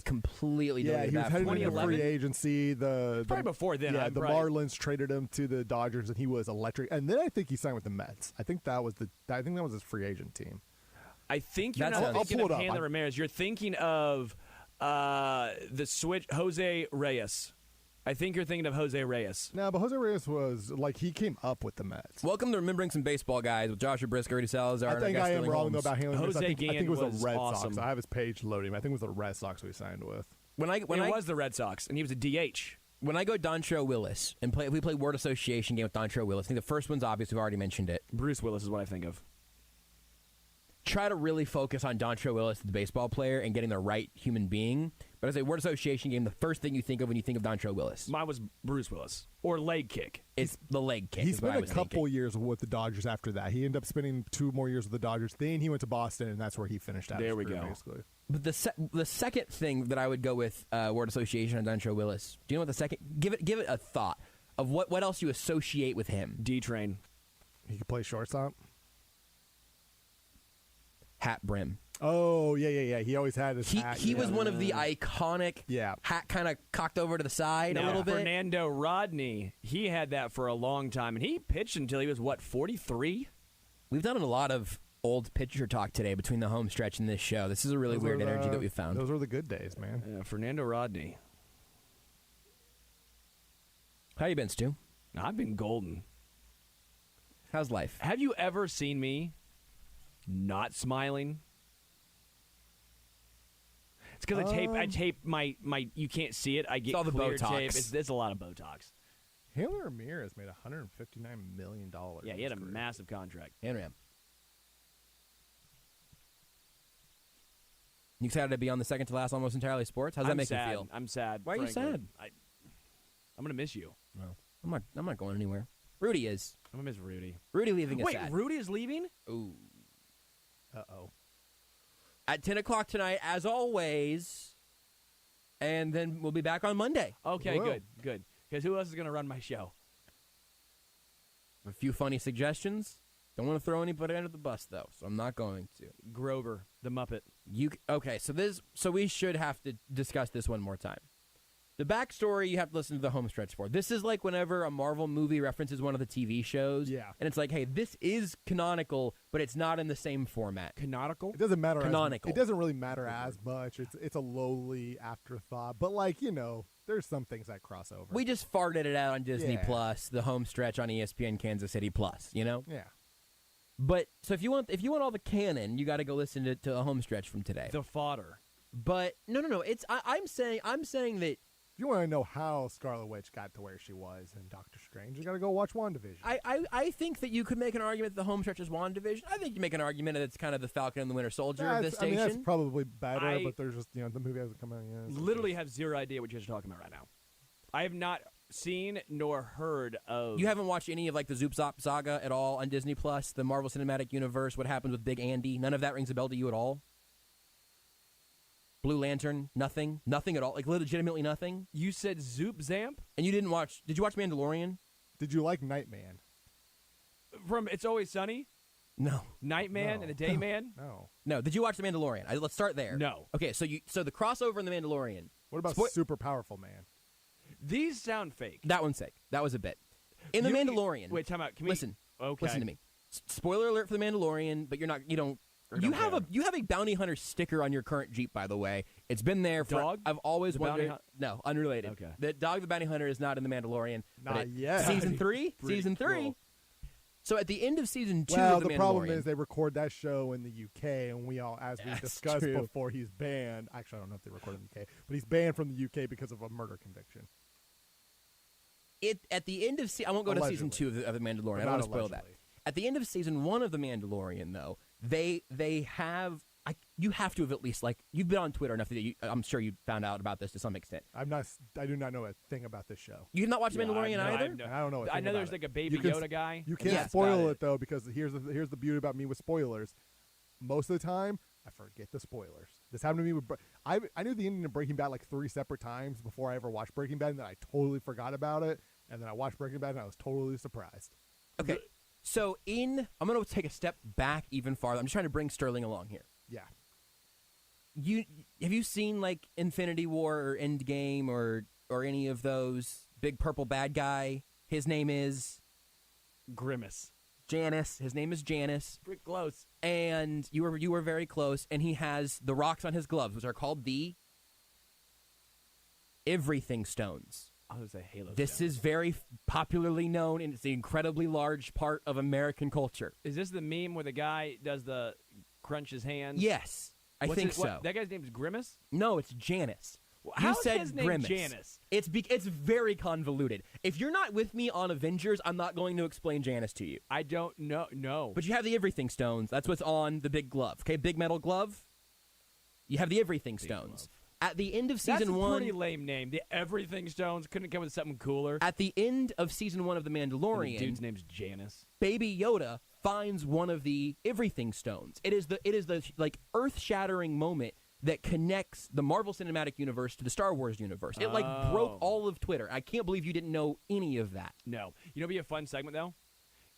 Completely deleted that. Yeah, he was heading into free agency. Probably before then. Yeah, the Marlins traded him to the Dodgers, and he was electric. And then I think he signed with the Mets. I think that was his free agent team. I think you're not thinking of Hanley Ramirez. You're thinking of the switch, Jose Reyes. I think you're thinking of Jose Reyes. No, but Jose Reyes was like he came up with the Mets. Welcome to Remembering Some Baseball Guys with Joshua Brisco, Rudy Salazar. I think I am wrong Holmes. though about Hanley. Jose I think it was the Red awesome. Sox. I have his page loading. I think it was the Red Sox we signed with. It was the Red Sox, and he was a DH. When I go Dontrell Willis and we play word association game with Dontrell Willis, I think the first one's obvious. We've already mentioned it. Bruce Willis is what I think of. Try to really focus on Dontrell Willis, the baseball player, and getting the right human being. But as a word association game, the first thing you think of when you think of Dontrell Willis. Mine was Bruce Willis. Or leg kick. It's the leg kick. He spent a couple years with the Dodgers after that. He ended up spending 2 more years with the Dodgers. Then he went to Boston, and that's where he finished out. There his we career, go. Basically. But the second thing that I would go with word association on Dontrell Willis. Do you know what the second? Give it a thought of what else you associate with him. D-Train. He could play shortstop. Hat brim. Oh, yeah. He always had his hat. He was one of the iconic hat kind of cocked over to the side a little bit. Fernando Rodney, he had that for a long time, and he pitched until he was, 43? We've done a lot of old pitcher talk today between the home stretch and this show. This is a really weird energy that we found. Those were the good days, man. Yeah, Fernando Rodney. How you been, Stu? I've been golden. How's life? Have you ever seen me not smiling? It's because I tape my you can't see it. I get all the clear Botox. tape. It's a lot of Botox. Hanley Ramirez made $159 million. Yeah, he had a massive contract. Henry. You excited to be on the second to last Almost Entirely Sports? How's that make you feel? I'm sad. Why are you sad? I'm gonna miss you. No, I'm not going anywhere. Rudy is. I'm gonna miss Rudy. Rudy leaving us. Wait, Rudy is leaving? Ooh. Uh-oh. At 10 o'clock tonight, as always. And then we'll be back on Monday. Okay, good. Because who else is going to run my show? A few funny suggestions. Don't want to throw anybody under the bus, though, so I'm not going to. Grover, the Muppet. Okay, so we should have to discuss this one more time. The backstory you have to listen to the Homestretch for. This is like whenever a Marvel movie references one of the TV shows. Yeah. And it's like, hey, this is canonical, but it's not in the same format. Canonical? It doesn't matter. Canonical. It doesn't really matter as much. It's a lowly afterthought. But, there's some things that cross over. We just farted it out on Disney Plus, the Homestretch on ESPN Kansas City Plus, Yeah. But, so if you want all the canon, you got to go listen to a Homestretch from today. The fodder. But, no. I'm saying that if you want to know how Scarlet Witch got to where she was in Doctor Strange, you got to go watch WandaVision. I think that you could make an argument that the Homestretch is WandaVision. I think you make an argument that it's kind of the Falcon and the Winter Soldier of this station. That's probably better, but there's just, the movie hasn't come out yet. Literally have zero idea what you're talking about right now. I have not seen nor heard of... You haven't watched any of, the Zoop Zop saga at all on Disney Plus, the Marvel Cinematic Universe, what happens with Big Andy? None of that rings a bell to you at all? Blue Lantern, nothing at all, legitimately nothing. You said Zoop Zamp? And you didn't watch, did you watch Mandalorian? Did you like Nightman? From It's Always Sunny? No. Nightman and the Dayman? No. Did you watch The Mandalorian? Let's start there. No. Okay, so the crossover in The Mandalorian. What about Super Powerful Man? These sound fake. That one's fake. That was a bit. In The Mandalorian. Wait, time out. Listen. Okay. Listen to me. Spoiler alert for The Mandalorian, but you don't You have a bounty hunter sticker on your current Jeep, by the way. It's been there for. Dog? I've always The wondered. bounty No, unrelated. Okay. The dog, the bounty hunter, is not in the Mandalorian. Not yet. Season 3. Pretty Season 3. cool. So at the end of season 2 Well, of the the problem Mandalorian- is they record that show in the UK, and we all, as we That's discussed true. before, he's banned. Actually, I don't know if they record in the UK, but he's banned from the UK because of a murder conviction. At the end of I won't go to season 2 of the Mandalorian. But I don't not want to spoil that. allegedly. At the end of season 1 of the Mandalorian, though, they have. You have to have at least you've been on Twitter enough that I'm sure you found out about this to some extent. I do not know a thing about this show. You have not watched Mandalorian either? I don't know. I know there's like a Baby Yoda guy. You can't spoil it though, because here's the beauty about me with spoilers. Most of the time, I forget the spoilers. This happened to me with. I knew the ending of Breaking Bad like 3 separate times before I ever watched Breaking Bad, and then I totally forgot about it. And then I watched Breaking Bad, and I was totally surprised. Okay, so I'm going to take a step back even farther. I'm just trying to bring Sterling along here. Yeah. Have you seen like Infinity War or Endgame or any of those? Big purple bad guy. His name is Grimace. Janice. His name is Janice. Pretty close. And you were very close. And he has the rocks on his gloves, which are called the Everything Stones. I was a Halo. This is very popularly known, and it's an incredibly large part of American culture. Is this the meme where the guy does the crunch his hands? Yes, I think so. That guy's name is Grimace? No, it's Janice. How's You said his name Grimace. Janice? It's very convoluted. If you're not with me on Avengers, I'm not going to explain Janice to you. I don't know. No. But you have the Everything Stones. That's what's on the big glove. Okay, big metal glove. You have the Everything Stones. At the end of season 1, That's a pretty lame name. The Everything Stones couldn't come with something cooler. At the end of season 1 of The Mandalorian, And the dude's name's Janice. Baby Yoda finds one of the Everything Stones. It is the like earth-shattering moment that connects the Marvel Cinematic Universe to the Star Wars universe. It broke all of Twitter. I can't believe you didn't know any of that. No. You know, it'd be a fun segment though.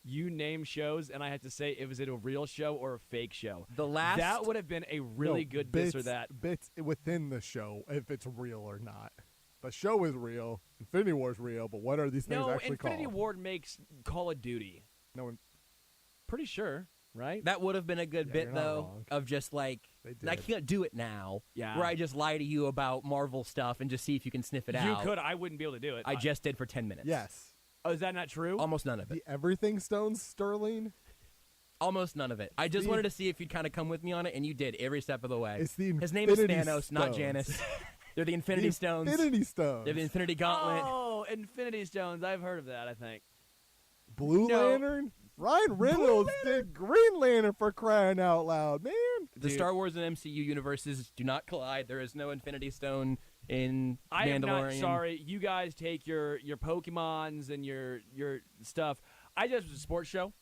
You name shows, and I had to say if it was a real show or a fake show. That would have been a really good this or that. Bits within the show, if it's real or not. The show is real. Infinity War is real, but what are these things actually Infinity called? War makes Call of Duty. No, pretty sure, right? That would have been a good bit, you're not though, wrong. of just like, did. I can't do it now, Yeah. where I just lie to you about Marvel stuff and just see if you can sniff it out. You could. I wouldn't be able to do it. I just did for 10 minutes. Yes. Oh, is that not true? Almost none of it. The Everything Stones, Sterling? Almost none of it. I just wanted to see if you'd kind of come with me on it, and you did every step of the way. It's the His name is Infinity Thanos, not Stones. Janice. They're the Infinity Stones. Infinity Stones. They're the Infinity Gauntlet. Oh, Infinity Stones. I've heard of that, I think. Blue Lantern? Ryan Reynolds did Green Lantern, for crying out loud, man. The Star Wars and MCU universes do not collide. There is no Infinity Stone in I am Mandalorian. not sorry. You guys take your Pokemons and your stuff. I just was a sports show.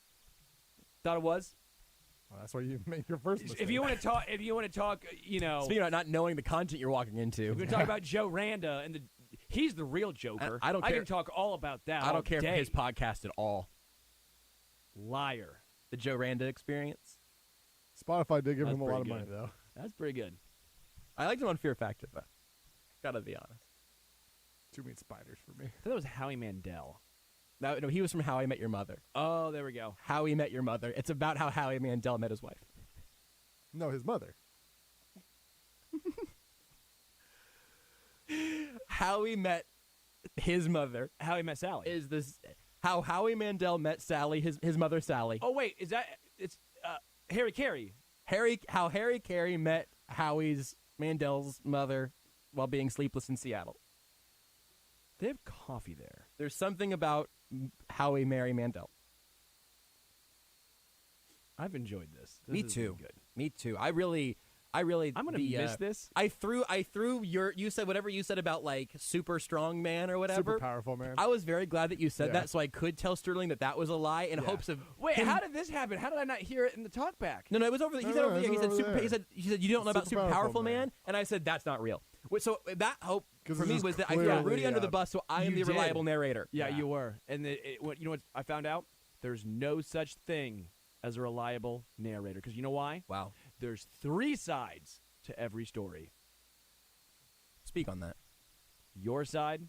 Thought it was. Well, that's why you make your first mistake. If you want to talk, you know. Speaking about not knowing the content you're walking into. We're going to talk about Joe Randa and he's the real Joker. I don't care. I can talk all about that. I don't care day. for his podcast at all. Liar. The Joe Randa experience. Spotify did give That's him a lot of pretty money, good. though. That's pretty good. I liked him on Fear Factor, though. Gotta be honest. Too many spiders for me. I thought that was Howie Mandel. No, he was from How I Met Your Mother. Oh, there we go. How He Met Your Mother. It's about how Howie Mandel met his wife. No, his mother. How he met his mother. How he met Sally. Is this how Howie Mandel met Sally, his mother Sally. Oh, wait. Is that... It's Harry Carey. How Harry Carey met Howie's Mandel's mother while being sleepless in Seattle. They have coffee there. There's something about Howie marry Mandel. I've enjoyed this. Me has too. been good. Me too. I really. I'm gonna miss this. I threw you said whatever you said about like super strong man or whatever. Super powerful man. I was very glad that you said that, so I could tell Sterling that was a lie in hopes of. Wait, him. how did this happen? How did I not hear it in the talkback? No, it was over. He said over there. He said super. He said you don't know about Super super powerful powerful man, and I said that's not real. So that hope for this me is was that I threw clearly, Rudy under the bus, so I am You the did. reliable narrator. Yeah, you were. And you know what I found out? There's no such thing as a reliable narrator. Because you know why? Wow. There's 3 sides to every story. Speak on that. Your side,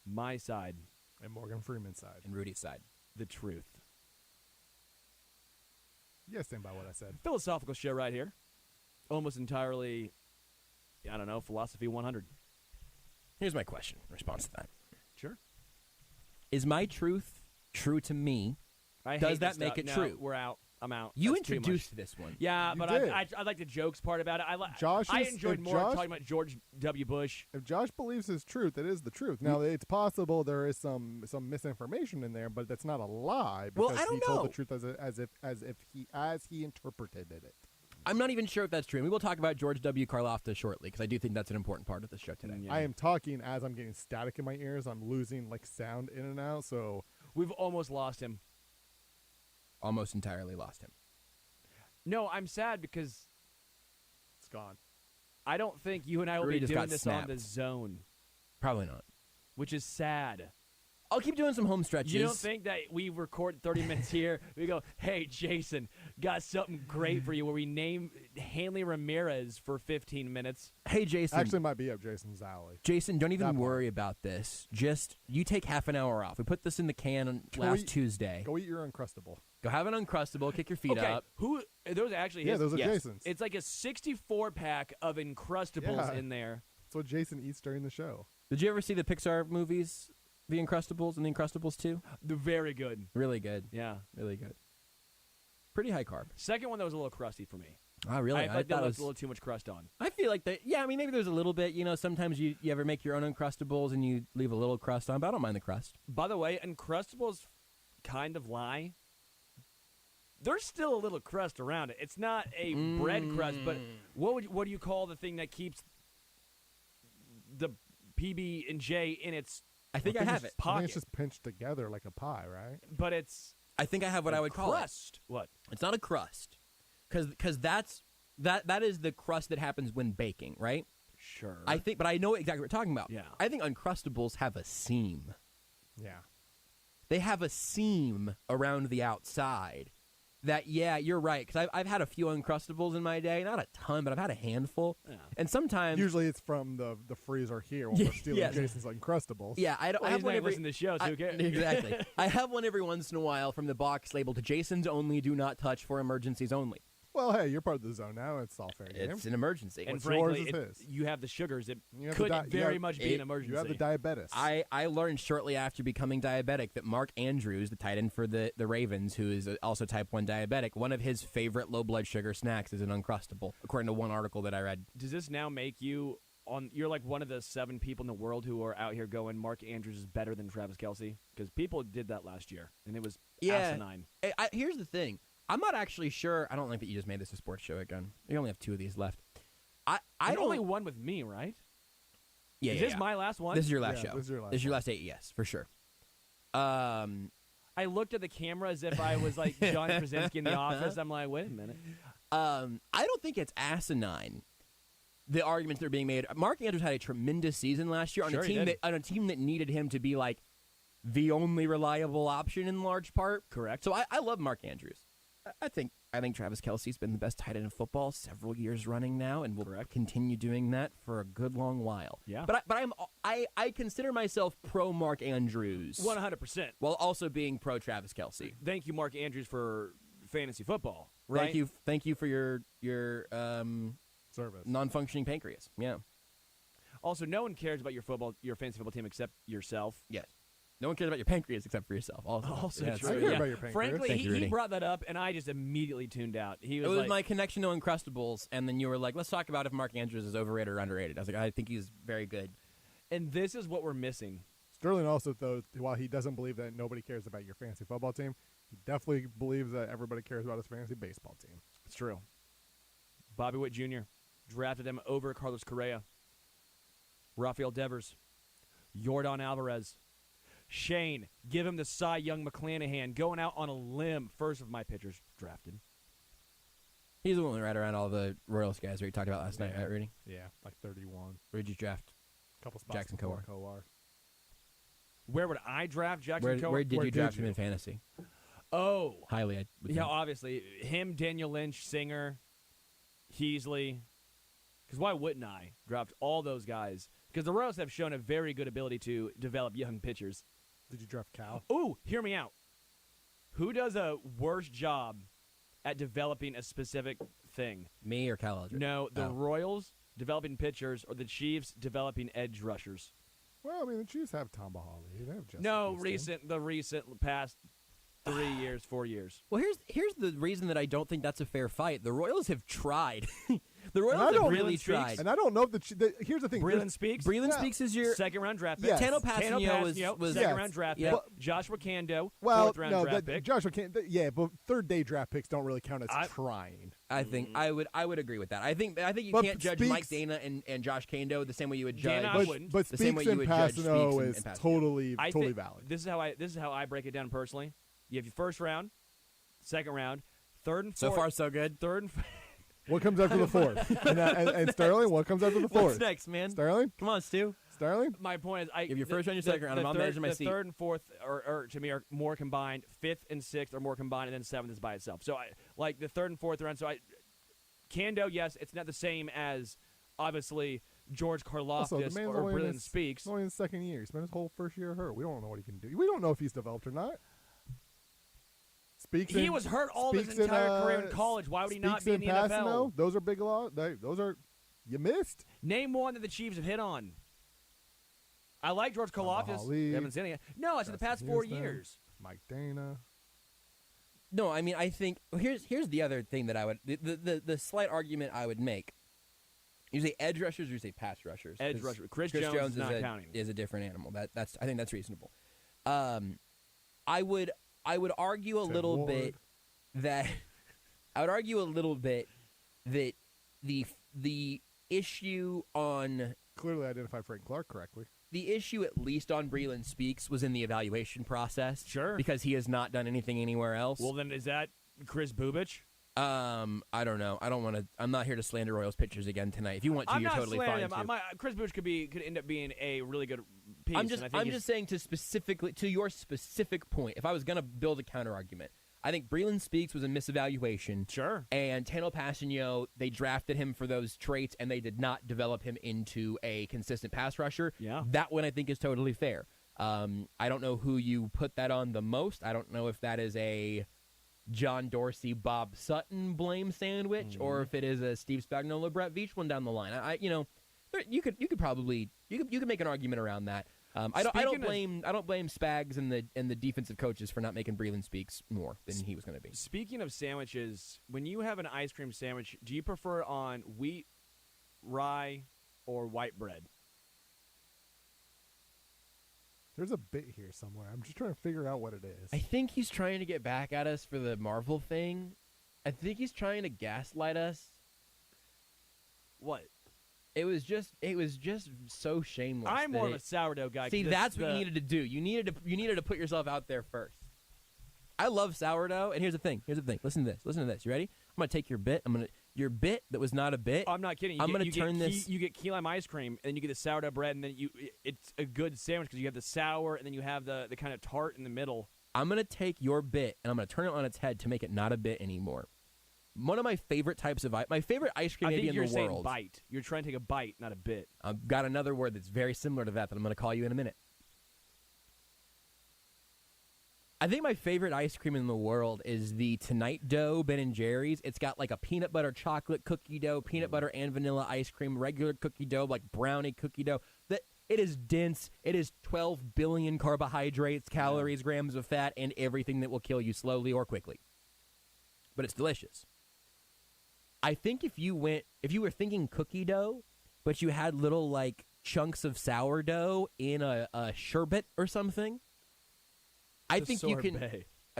my side, and Morgan Freeman's side. And Rudy's side. the truth. You guys stand by what I said. Philosophical show right here. Almost entirely, I don't know, Philosophy 100. Here's my question in response to that. Sure. Is my truth true to me? Does that make it true? We're out. I'm out. You That's too introduced much. this one. Yeah, You but did. I like the jokes part about it. Josh I is- enjoyed if more Josh- talking about George W. Bush. If Josh believes his truth, it is the truth. Now, it's possible there is some misinformation in there, but that's not a lie because Well, I don't he told know. the truth as he interpreted it. I'm not even sure if that's true. We will talk about George W. Karlofta shortly because I do think that's an important part of the show today. I am talking as I'm getting static in my ears. I'm losing sound in and out. So We've almost lost him. Almost entirely lost him. No, I'm sad because it's gone. I don't think you and I will Rudy be just doing got this on the snapped. zone, Probably not. which is sad. I'll keep doing some home stretches. You don't think that we record 30 minutes here, we go, hey, Jason, got something great for you, where we name Hanley Ramirez for 15 minutes. Hey, Jason. Actually, might be up Jason's alley. Jason, don't even worry about this. Just you take half an hour off. We put this in the can on last Tuesday. Go eat your Uncrustable. Go have an Uncrustable. Kick your feet Okay, up. who those are actually Yeah, his? those are Yes. Jason's. It's like a 64-pack of Uncrustables Yeah. in there. That's what Jason eats during the show. Did you ever see the Pixar movies, The Uncrustables and The Uncrustables 2? They're very good. Really good. Yeah. Really good. Pretty high carb. Second one that was a little crusty for me. Oh, really? I thought there thought was a little too much crust on. I feel like that. Yeah, I mean, maybe there's a little bit. You know, sometimes you ever make your own Uncrustables and you leave a little crust on, but I don't mind the crust. By the way, Uncrustables kind of lie. There's still a little crust around it. It's not a bread crust, but what do you call the thing that keeps the PB and J in its? I think I have it. I Pocket. think it's just pinched together like a pie, right? But it's. I think I have what I would call it. Crust. What? It's not a crust, because that is the crust that happens when baking, right? Sure. I think, but I know exactly what we're talking about. Yeah. I think Uncrustables have a seam. Yeah. They have a seam around the outside. That, yeah, you're right. Because I've had a few Uncrustables in my day. Not a ton, but I've had a handful. Yeah. And sometimes... Usually it's from the freezer here when we're stealing Yes. Jason's Uncrustables. Yeah, I don't Well, I have he's one not every... listening to the show, so who cares? Exactly. I have one every once in a while from the box labeled Jason's Only, Do Not Touch for Emergencies Only. Well, hey, you're part of the zone now. It's all fair game. It's an emergency. And What's frankly, yours is his. you have the sugars. It You have could the di- you very have- much be an emergency. You have the diabetes. I learned shortly after becoming diabetic that Mark Andrews, the tight end for the Ravens, who is also type 1 diabetic, one of his favorite low blood sugar snacks is an Uncrustable, according to one article that I read. Does this now make you you're like one of the 7 people in the world who are out here going, Mark Andrews is better than Travis Kelce? Because people did that last year, and it was asinine. Here's the thing. I'm not actually sure. I don't like that you just made this a sports show again. You only have 2 of these left. I And don't. only one with me, right? Yeah, Is yeah, this yeah. my last one? This is your last Yeah, show. this is your last This is your one. last 8, yes, for sure. I looked at the camera as if I was like John Krasinski in The Office. I'm like, wait a minute. I don't think it's asinine. The arguments that are being made. Mark Andrews had a tremendous season last year on Sure, a he team did. that needed him to be like the only reliable option in large part. Correct. So I love Mark Andrews. I think Travis Kelce's been the best tight end in football several years running now, and will continue doing that for a good long while. Yeah. But I consider myself pro Mark Andrews 100%. while also being pro Travis Kelce. Thank you, Mark Andrews, for fantasy football. Right? Thank you for your Service. non-functioning pancreas. Yeah. Also, no one cares about your fantasy football team except yourself. Yes. No one cares about your pancreas except for yourself. Also Yeah, true. I care about your pancreas. Frankly, Thank you, he Rudy. brought that up, and I just immediately tuned out. He It was was like, my connection to Uncrustables, and then you were like, let's talk about if Mark Andrews is overrated or underrated. I was like, I think he's very good. and this is what we're missing. Sterling also, though, while he doesn't believe that nobody cares about your fantasy football team, he definitely believes that everybody cares about his fantasy baseball team. It's true. Bobby Witt Jr. drafted him over Carlos Correa, Rafael Devers, Yordan Alvarez. Shane, give him the Cy Young McClanahan, going out on a limb. First of my pitchers drafted. He's the one right around all the Royals guys we talked about last night, right, Rudy? Yeah, like 31. Where did you draft? Couple spots Jackson before Kowar. Kowar. Where would I draft Jackson Kowar? Where did Where you did draft him you? in fantasy? Oh. Highly. I would Yeah, think. obviously. Him, Daniel Lynch, Singer, Heasley. Because why wouldn't I draft all those guys? Because the Royals have shown a very good ability to develop young pitchers. Did you draft Cal? Ooh, hear me out. Who does a worse job at developing a specific thing? Me or Cal Eldred? No, the Royals developing pitchers or the Chiefs developing edge rushers? Well, I mean, the Chiefs have Tom Bahali. They have Justin No, Houston. the recent past 3 years, 4 years. Well, here's the reason that I don't think that's a fair fight. The Royals have tried. The Royals I have don't- really Breland Speaks? tried. And I don't know if here's the thing. Breland Speaks? Breland Speaks is your Second-round draft pick. Yes. Tano Passanio was second-round draft yeah. pick. Joshua Kando, Well, fourth-round no, draft pick. Joshua can't. Yeah, but third-day draft picks don't really count as trying. I think I would agree with that. I think you But can't judge Speaks- Mike Dana and Josh Kando the same way you would judge. Dana, I wouldn't. But the same Speaks way you and would judge Passanio Speaks is and Passanio. totally I totally think valid. This is how I break it down personally. You have your first round, second round, third and So fourth. far, so good. Third and What comes after the fourth? and Sterling, what comes after the fourth? What's next, man? Sterling? Come on, Stu. Sterling? my point is, You have your first round, your second round. I'm on the edge of my seat. The third and fourth are to me are more combined. Fifth and sixth are more combined, and then seventh is by itself. So I like the third and fourth round. So Kando, yes, it's not the same as obviously George Also, the Karlaftis man's or only in Breland his- Speaks. only in his second year. He spent his whole first year hurt. We don't know what he can do. We don't know if he's developed or not. Speaks. He in- was hurt all his Speaks in, entire career in college. Why would he not Speaks be in the and NFL? Passanio, those are big. Those are you missed. Name one that the Chiefs have hit on. I like George Karlaftis. Bahali, Haven't seen it yet. No, it's in the past Justin 4 Houston, years. Mike Dana. No, I mean I think here's the other thing that I would the slight argument I would make. You say edge rushers or you say pass rushers? Edge 'Cause rusher. Chris Jones is not counting. Is a different animal. That's I think that's reasonable. I would argue a little Ward. bit that that the issue on Clearly identified Frank Clark correctly. the issue at least on Breland Speaks was in the evaluation process. Sure. Because he has not done anything anywhere else. Well, then is that Chris Bubich? I don't know. I don't want to. I'm not here to slander Royals pitchers again tonight. If you want to, I'm you're not totally slandering fine him. to. Chris Bubich could end up being a really good piece. I'm just and I think I'm just saying to your specific point. If I was going to build a counter argument, I think Breland Speaks was a misevaluation. Sure. And Tano Passanio, they drafted him for those traits, and they did not develop him into a consistent pass rusher. Yeah. That one I think is totally fair. I don't know who you put that on the most. I don't know if that is a John Dorsey, Bob Sutton blame sandwich, or if it is a Steve Spagnuolo, Brett Veach one down the line. You could make an argument around that. I don't blame Spags and the defensive coaches for not making Breland Speaks more than he was going to be. Speaking of sandwiches, when you have an ice cream sandwich, do you prefer it on wheat, rye, or white bread? There's a bit here somewhere. I'm just trying to figure out what it is. I think he's trying to get back at us for the Marvel thing. I think he's trying to gaslight us. What? It was just so shameless. I'm more of a sourdough guy. See, that's what you needed to do. You needed to put yourself out there first. I love sourdough, and here's the thing. Listen to this. You ready? I'm gonna take your bit. Your bit that was not a bit. I'm not kidding. I'm gonna turn this. You get key lime ice cream, and then you get the sourdough bread, and then it's a good sandwich because you have the sour, and then you have the kind of tart in the middle. I'm gonna take your bit, and I'm gonna turn it on its head to make it not a bit anymore. One of my favorite types of my favorite ice cream maybe in the world. I think you're saying bite. You're trying to take a bite, not a bit. I've got another word that's very similar to that I'm going to call you in a minute. I think my favorite ice cream in the world is the Tonight Dough Ben & Jerry's. It's got like a peanut butter chocolate cookie dough, peanut butter and vanilla ice cream, regular cookie dough, like brownie cookie dough. It is dense. It is 12 billion carbohydrates, calories, grams of fat, and everything that will kill you slowly or quickly. But it's delicious. I think if you were thinking cookie dough, but you had little like chunks of sourdough in a sherbet or something, I think you can.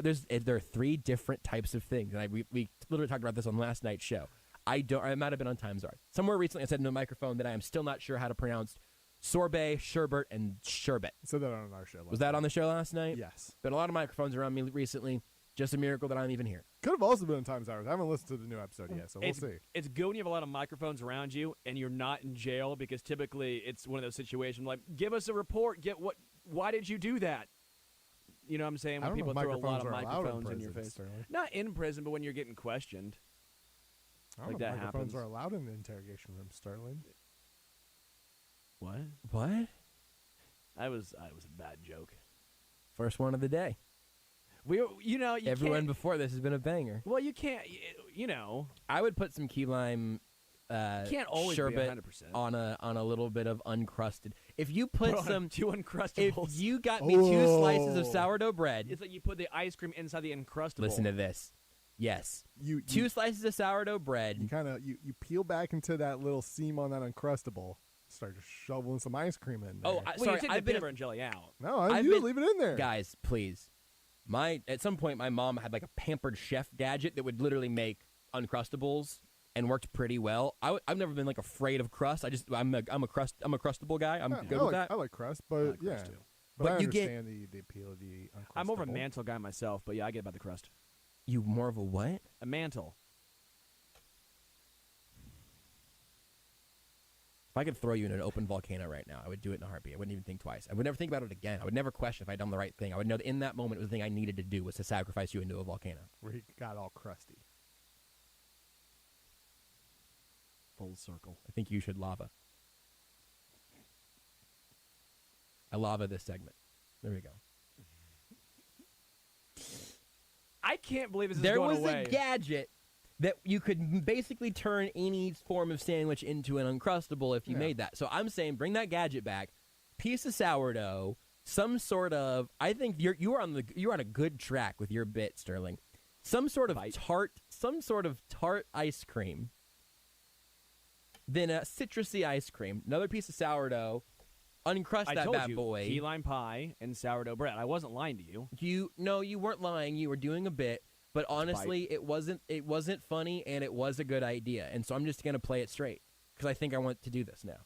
There are 3 different types of things, and we literally talked about this on last night's show. I might have been on Times Art somewhere recently. I said in a microphone that I am still not sure how to pronounce sorbet, sherbet, and sherbet. Said that on our show. Was that on the show last night? Yes. Been a lot of microphones around me recently. Just a miracle that I'm even here. Could have also been in Times Hours. I haven't listened to the new episode yet, so we'll see. It's good when you have a lot of microphones around you and you're not in jail because typically it's one of those situations like, give us a report. Why did you do that? You know what I'm saying? When people throw a lot of microphones in your face. Sterling. Not in prison, but when you're getting questioned. I don't Like know if that microphones happens. are allowed in the interrogation room, Sterling. What? What? I was a bad joke. First one of the day. Everyone can't, before this has been a banger. Well, you can't. I would put some key lime. Can't always sherbet be 100%. on a little bit of uncrusted. If you put some 2 Uncrustables, if you got me 2 slices of sourdough bread, it's like you put the ice cream inside the Uncrustable. Listen to this. Yes, you 2 slices of sourdough bread. You kind of you peel back into that little seam on that Uncrustable. Start just shoveling some ice cream in there. Sorry, I've been peanut jelly out. No, you leave it in there, guys. Please, at some point, my mom had like a Pampered Chef gadget that would literally make Uncrustables. And worked pretty well. I've never been like afraid of crust. I'm a crustable guy. I'm good with that. I like crust, but yeah. Crust too. But I you understand the appeal of the Uncrustable. I'm more of a mantle guy myself, but yeah, I get about the crust. You more of a what? A mantle. If I could throw you in an open volcano right now, I would do it in a heartbeat. I wouldn't even think twice. I would never think about it again. I would never question if I'd done the right thing. I would know that in that moment, it was the thing I needed to do was to sacrifice you into a volcano. Where he got all crusty. Full circle. I think you should lava. I lava this segment. There we go. I can't believe this is there going was away. A gadget that you could basically turn any form of sandwich into an Uncrustable if you made that. So I'm saying bring that gadget back. Piece of sourdough, some sort of. I think you're on a good track with your bit, Sterling. Some sort of tart ice cream. Then a citrusy ice cream, another piece of sourdough, uncrust that bad boy. Key lime pie and sourdough bread. I wasn't lying to you. You weren't lying. You were doing a bit, but honestly, it wasn't funny, and it was a good idea. And so I'm just gonna play it straight because I think I want to do this now.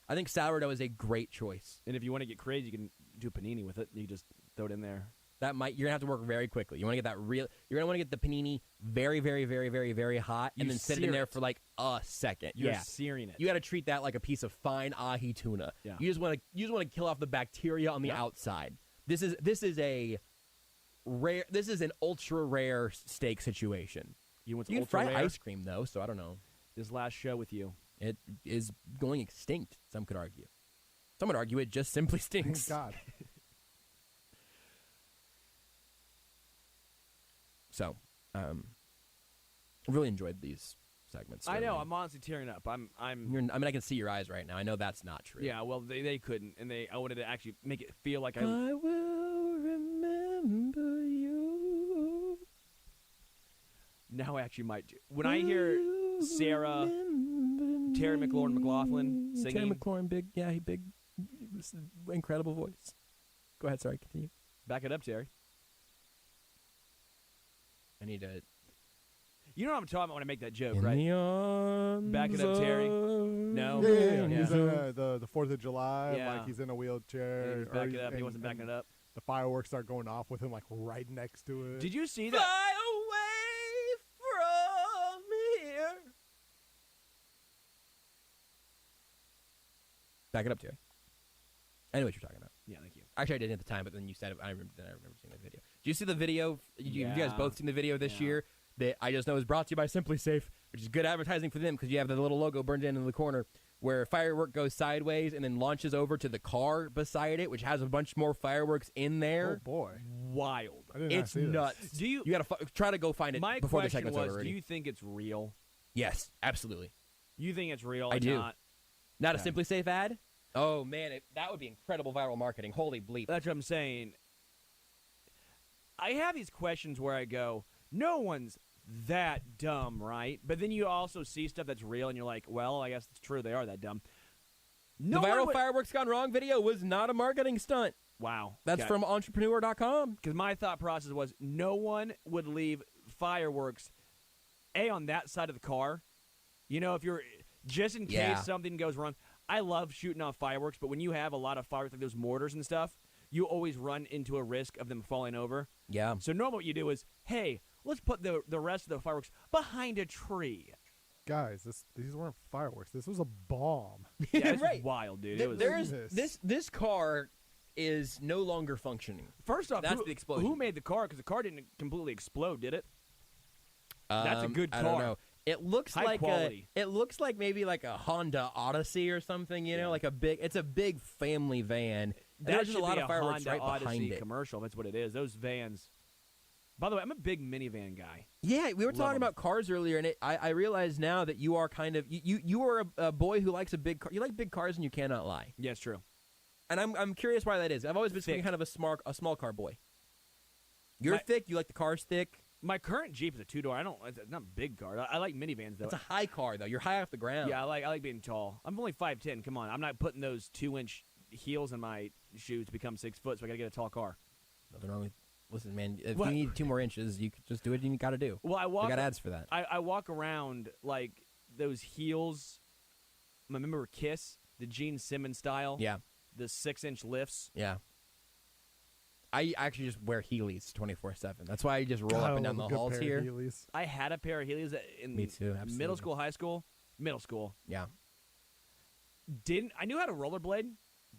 I think sourdough is a great choice. And if you want to get crazy, you can do panini with it. You just throw it in there. You're gonna have to work very quickly. You want to get that real. You're gonna want to get the panini very, very, very, very, very hot, and then sit it in there for like a second. You're searing it. You got to treat that like a piece of fine ahi tuna. Yeah. You just want to kill off the bacteria on the outside. This is an ultra rare steak situation. You want can ultra fry rare? ice cream though, so I don't know. This last show with you, it is going extinct. Some could argue. Some would argue it just simply stinks. God. So, I really enjoyed these segments. I know. I'm honestly tearing up. I can see your eyes right now. I know that's not true. Yeah, well, they couldn't, and I wanted to actually make it feel like I will remember you. Now I actually might do. When I hear Sarah, Terry McLaurin singing. Terry McLaurin, big, incredible voice. Go ahead, sorry, continue. Back it up, Terry. I need to. You know what I'm talking about when I make that joke, In right? the arms Back it up, Terry. No. Yeah. He's in the 4th of July, Yeah. like he's in a wheelchair. Yeah, he's backing it up. He wasn't backing it up. The fireworks start going off with him like right next to it. Did you see that? Fly away from here. Back it up, Terry. I know what you're talking about. Yeah, thank you. Actually, I didn't at the time, but then you said it. I remember seeing the video. Did you see the video? You guys both seen the video this year that I just know is brought to you by Simply Safe, which is good advertising for them because you have the little logo burned in the corner where firework goes sideways and then launches over to the car beside it, which has a bunch more fireworks in there. Oh, boy. Wild. I did not It's see nuts. This. You got to try to go find it My before the question segment's was, over already. do you think it's real? Yes, absolutely. You think it's real? I do. Not a Okay. Simply Safe ad? Oh, man, that would be incredible viral marketing. Holy bleep. That's what I'm saying. I have these questions where I go, no one's that dumb, right? But then you also see stuff that's real, and you're like, well, I guess it's true. They are that dumb. The viral fireworks gone wrong video was not a marketing stunt. Wow. That's from entrepreneur.com. Because my thought process was no one would leave fireworks, on that side of the car. You know, if you're just in case something goes wrong. I love shooting off fireworks, but when you have a lot of fireworks, like those mortars and stuff, you always run into a risk of them falling over. Yeah. So normally what you do is, hey, let's put the rest of the fireworks behind a tree. Guys, these weren't fireworks. This was a bomb. Yeah, it's right. wild, dude. This car is no longer functioning. First off, that's the explosion. Who made the car? Because the car didn't completely explode, did it? That's a good car. I don't know. It looks High like quality. It looks like maybe like a Honda Odyssey or something. You know, like it's a big family van. That There's should just a lot be of fireworks Honda right Odyssey behind it. commercial. That's what it is. Those vans. By the way, I'm a big minivan guy. Yeah, we were Love talking 'em. about cars earlier, and I realize now that you are kind of you are a boy who likes a big car. You like big cars, and you cannot lie. Yeah, it's true. And I'm curious why that is. I've always been kind of a small car boy. You're thick. You like the cars thick. My current Jeep is a 2-door. It's not a big car. I like minivans though. It's a high car though. You're high off the ground. Yeah, I like being tall. I'm only 5'10". Come on, I'm not putting those 2-inch heels in my shoes to become 6 foot. So I got to get a tall car. Nothing wrong with. Listen, man. If you need 2 more inches, you could just do it. And you got to do. Well, I got ads for that. I walk around like those heels. I remember Kiss, the Gene Simmons style. Yeah. The 6-inch lifts. Yeah. I actually just wear Heelys 24/7. That's why I just roll up and down the halls here. I had a pair of Heelys in Me too, absolutely. middle school, high school. Middle school. Yeah. I knew how to rollerblade,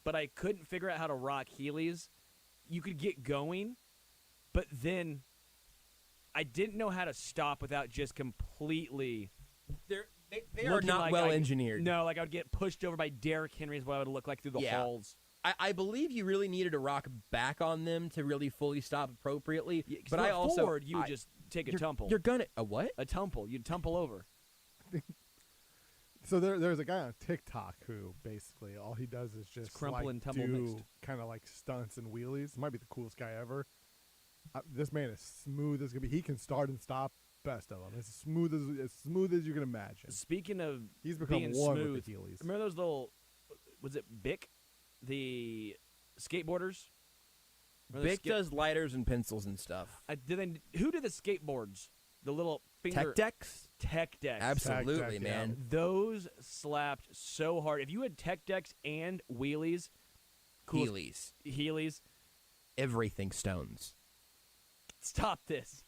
but I couldn't figure out how to rock Heelys. You could get going, but then I didn't know how to stop without just completely. They are not well engineered. No, like I would get pushed over by Derrick Henry is what I would look like through the halls. I believe you really needed to rock back on them to really fully stop appropriately. Yeah, but I also forward, you would just take a tumble. You're gonna a what? A tumble. You'd tumble over. So there's a guy on TikTok who basically all he does is just crumple and tumble do mixed. kind of like stunts and wheelies. Might be the coolest guy ever. This man is smooth as can be. He can start and stop. Best of them. It's as smooth as you can imagine. Speaking of he's become being one smooth, with the Heelys. remember those little? Was it Bic? The skateboarders. Bic does lighters and pencils and stuff. Who did the skateboards? The little finger Tech decks? Tech decks. Absolutely, man. Yeah. Those slapped so hard. If you had tech decks and wheelies, Heelys, everything stones. Stop this.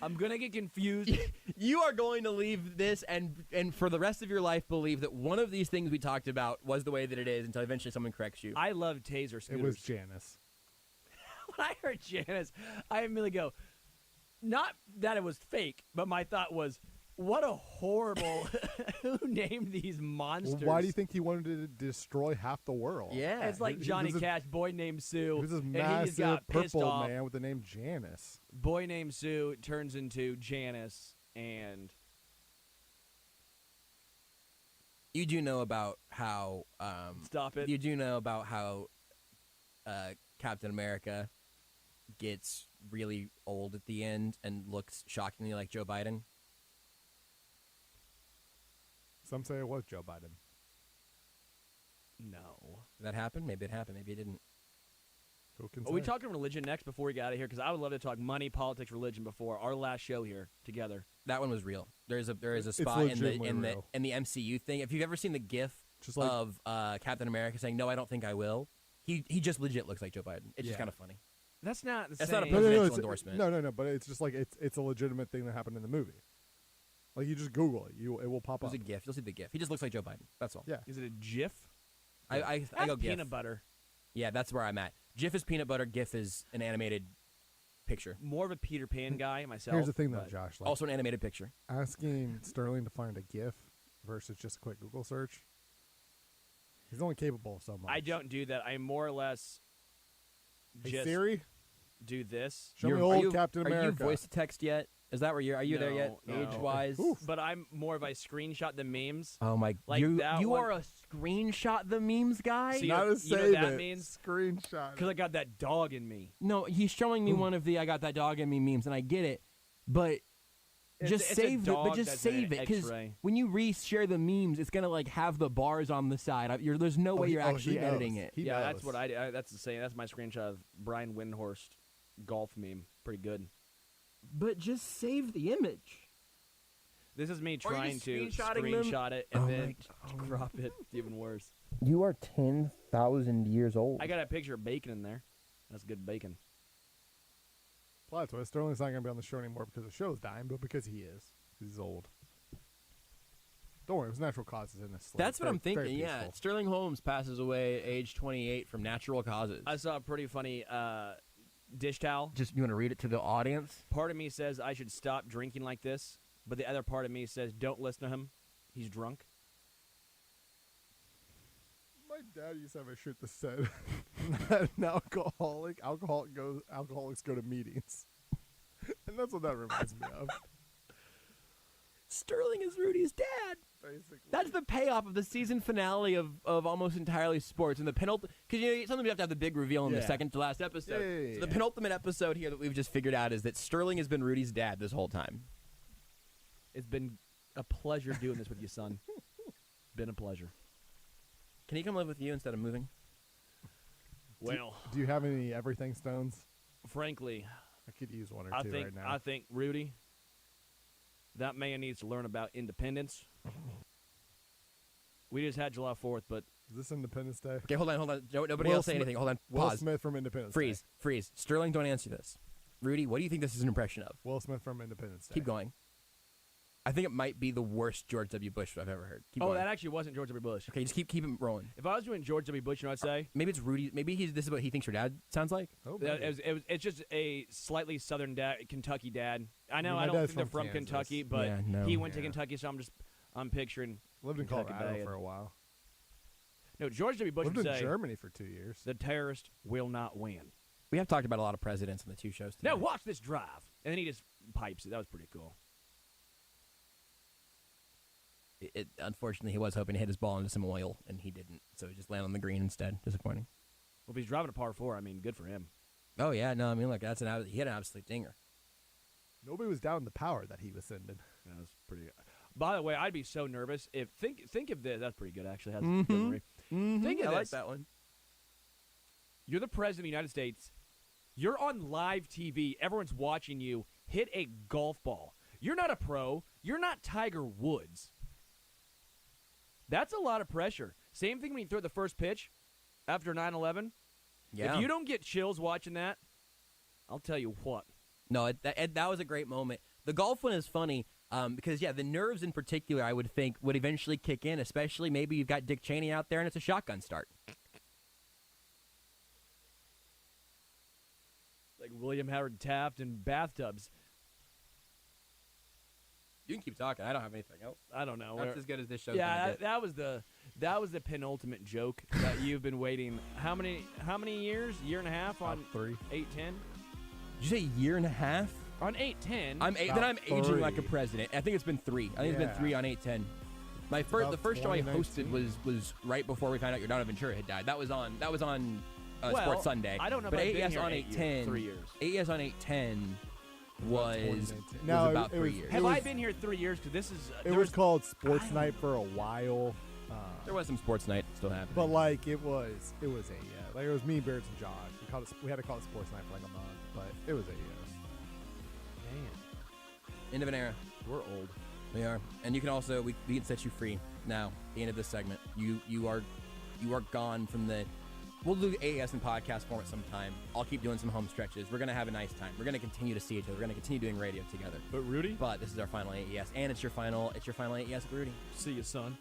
I'm gonna get confused. You are going to leave this and for the rest of your life believe that one of these things we talked about was the way that it is until eventually someone corrects you. I love taser scooters. It was Janice. When I heard Janice, I immediately go, not that it was fake, but my thought was, what a horrible, who named these monsters? Well, why do you think he wanted to destroy half the world? Yeah. It's like Johnny Cash, Boy Named Sue. He was this and he just got massive pissed purple off. man with the name Janice. Boy Named Sue turns into Janice, and you do know about how stop it. You do know about how Captain America gets really old at the end and looks shockingly like Joe Biden. Some say it was Joe Biden. No. Did that happen? Maybe it happened. Maybe it didn't. Who can Are we talking religion next before we get out of here? Because I would love to talk money, politics, religion before our last show here together. That one was real. There is a spot in the MCU thing. If you've ever seen the GIF of Captain America saying, "No, I don't think I will," he just legit looks like Joe Biden. It's just kind of funny. That's not the That's same. not a presidential endorsement. No, but it's just like it's a legitimate thing that happened in the movie. Like you just Google it, it will pop up. There's a GIF. You'll see the GIF. He just looks like Joe Biden. That's all. Yeah. Is it a GIF? I go GIF. Peanut butter. Yeah, that's where I'm at. GIF is peanut butter. GIF is an animated picture. More of a Peter Pan guy myself. Here's the thing, though, Josh. Also an animated picture. Asking Sterling to find a GIF versus just a quick Google search. He's only capable of so much. I don't do that. I more or less Hey, just Siri? do this. Show me old Captain Are America. you voice to text yet? Is that where you're? Are you there yet? No. Age-wise? But I'm more of a screenshot the memes. Oh my! Like you that you one. are a screenshot the memes guy. So Not you a know save what that it. means? Screenshot. Because I got that dog in me. No, he's showing me one of the "I got that dog in me" memes, and I get it, but just it's a save it. dog But just that's save an it because X-ray. when you reshare the memes, it's gonna like have the bars on the side. There's no way you're actually he editing knows. it. He Yeah, knows. that's what I do. That's the same. That's my screenshot of Brian Windhorst golf meme. Pretty good. But just save the image. This is me Are you trying to screenshotting them? screenshot it and then crop it. It's even worse. You are 10,000 years old. I got a picture of bacon in there. That's good bacon. Plot twist. Sterling's not going to be on the show anymore because the show's dying, but because he is. He's old. Don't worry, it was natural causes in this. That's what I'm Very thinking. Yeah, peaceful. Sterling Holmes passes away at age 28 from natural causes. I saw a pretty funny dish towel. Just you want to read it to the audience? Part of me says I should stop drinking like this, but the other part of me says don't listen to him. He's drunk. My dad used to have a shirt that said, "An alcoholics go to meetings." And that's what that reminds me of. Sterling is Rudy's dad. Basically. That's the payoff of the season finale of Almost Entirely Sports. And the penultimate, because sometimes we have to have the big reveal in the second to last episode. Yeah. So the penultimate episode here that we've just figured out is that Sterling has been Rudy's dad this whole time. It's been a pleasure doing this with you, son. Been a pleasure. Can he come live with you instead of moving? Well, do you have any everything stones? Frankly, I could use one or two right now. I think Rudy, that man needs to learn about independence. We just had July 4th, but is this Independence Day? Okay, hold on. Nobody else say anything. Hold on. Will Pause. Smith from Independence Day. Freeze. Sterling, don't answer this. Rudy, what do you think this is an impression of? Will Smith from Independence Day. Keep going. I think it might be the worst George W. Bush I've ever heard. Keep going. That actually wasn't George W. Bush. Okay, just keep him rolling. If I was doing George W. Bush, you know what I'd say? Maybe it's Rudy. Maybe this is what he thinks your dad sounds like. Oh, it's just a slightly southern dad, Kentucky dad. I know. My I don't dad's think they're from from Kansas. Kentucky, but Yeah, no. he went to Kentucky, so I'm picturing. Lived in Kentucky Colorado bad. for a while. No, George W. Bush Lived would in say Germany for 2 years. the terrorist will not win. We have talked about a lot of presidents in the two shows today. Now watch this drive, and then he just pipes it. That was pretty cool. Unfortunately, he was hoping to hit his ball into some oil, and he didn't. So he just landed on the green instead. Disappointing. Well, if he's driving a par 4, I mean, good for him. Oh yeah, no, I mean, look, he had an absolute dinger. Nobody was doubting the power that he was sending. That was pretty good. By the way, I'd be so nervous if think of this. That's pretty good, actually. Has good memory. Think of I this. like that one. You're the president of the United States. You're on live TV. Everyone's watching you hit a golf ball. You're not a pro. You're not Tiger Woods. That's a lot of pressure. Same thing when you throw the first pitch after 9/11. Yeah. If you don't get chills watching that, I'll tell you what. No, that was a great moment. The golf one is funny because, the nerves in particular, I would think, would eventually kick in, especially maybe you've got Dick Cheney out there and it's a shotgun start. Like William Howard Taft and bathtubs. You can keep talking. I don't have anything else. I don't know. That's as good as this show's Yeah, gonna get. that was the penultimate joke that you've been waiting. How many years? Year and a half on 3. 810? Did you say a year and a half? On 810. I'm aging 3. like a president. I think it's been 3. I think it's been 3 on 810. The first show I hosted was right before we found out your Donna Ventura had died. That was on Sports Sunday. I don't know but if I've been AES here on 810. 3 years. AES on 810 was No, about it 3 was- years. Have I been here 3 years? Because this is. It was called Sports Night for a while. There was some sports night still happening. But like it was like it was me, Beards, and Josh. We had to call it Sports Night for like a month, but it was AES. Man, End of an era. we're old. We are, and you can also we can set you free now. At the end of this segment, you are gone from the. We'll do AES in podcast format sometime. I'll keep doing some home stretches. We're gonna have a nice time. We're gonna continue to see each other. We're gonna continue doing radio together. But Rudy, But this is our final AES, and it's your final AES with Rudy. see you, son.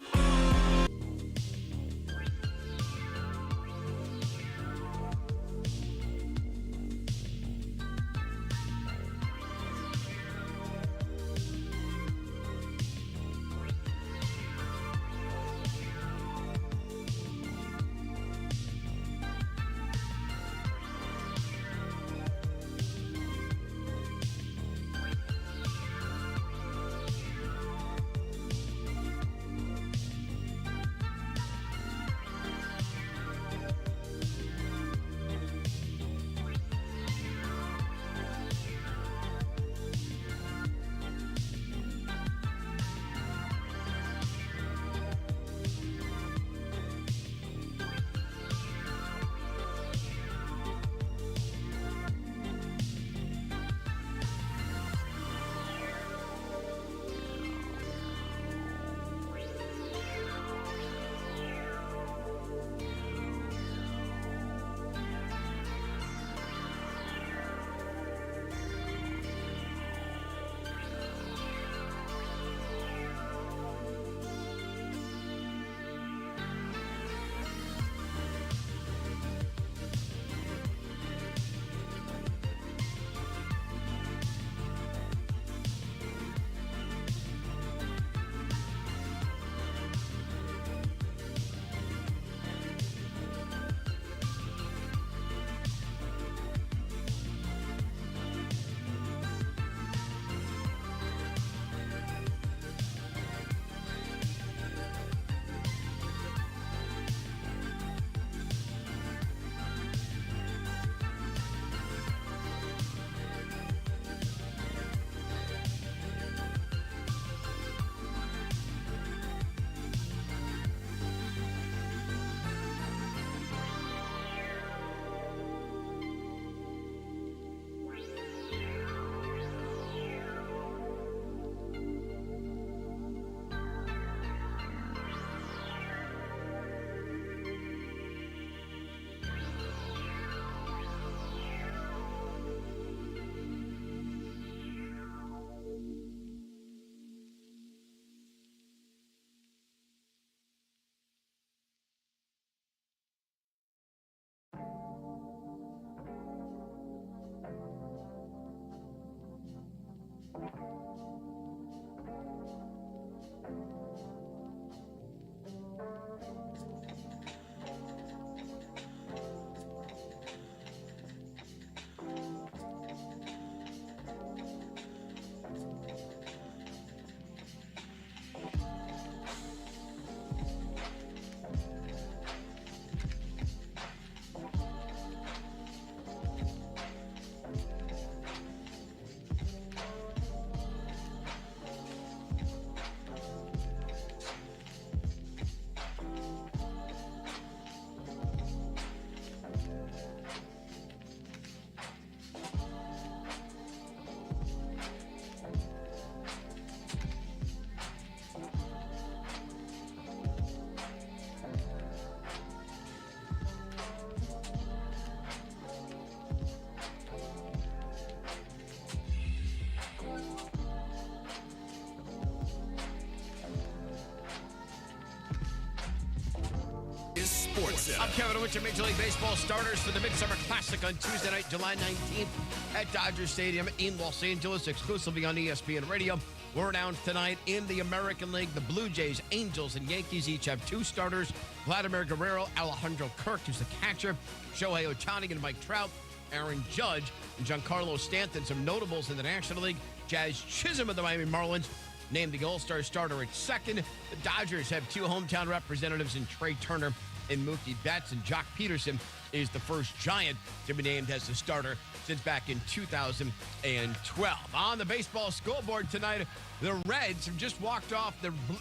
Sports Center. I'm Kevin Durant. Major League Baseball starters for the Midsummer Classic on Tuesday night, July 19th at Dodger Stadium in Los Angeles, exclusively on ESPN Radio. We're announced tonight in the American League. The Blue Jays, Angels, and Yankees each have 2 starters. Vladimir Guerrero, Alejandro Kirk, who's the catcher, Shohei Ohtani and Mike Trout, Aaron Judge, and Giancarlo Stanton. Some notables in the National League. Jazz Chisholm of the Miami Marlins named the All-Star starter at second. The Dodgers have 2 hometown representatives in Trey Turner and Mookie Betts, and Jock Peterson is the first Giant to be named as the starter since back in 2012. On the baseball scoreboard tonight, the Reds have just walked off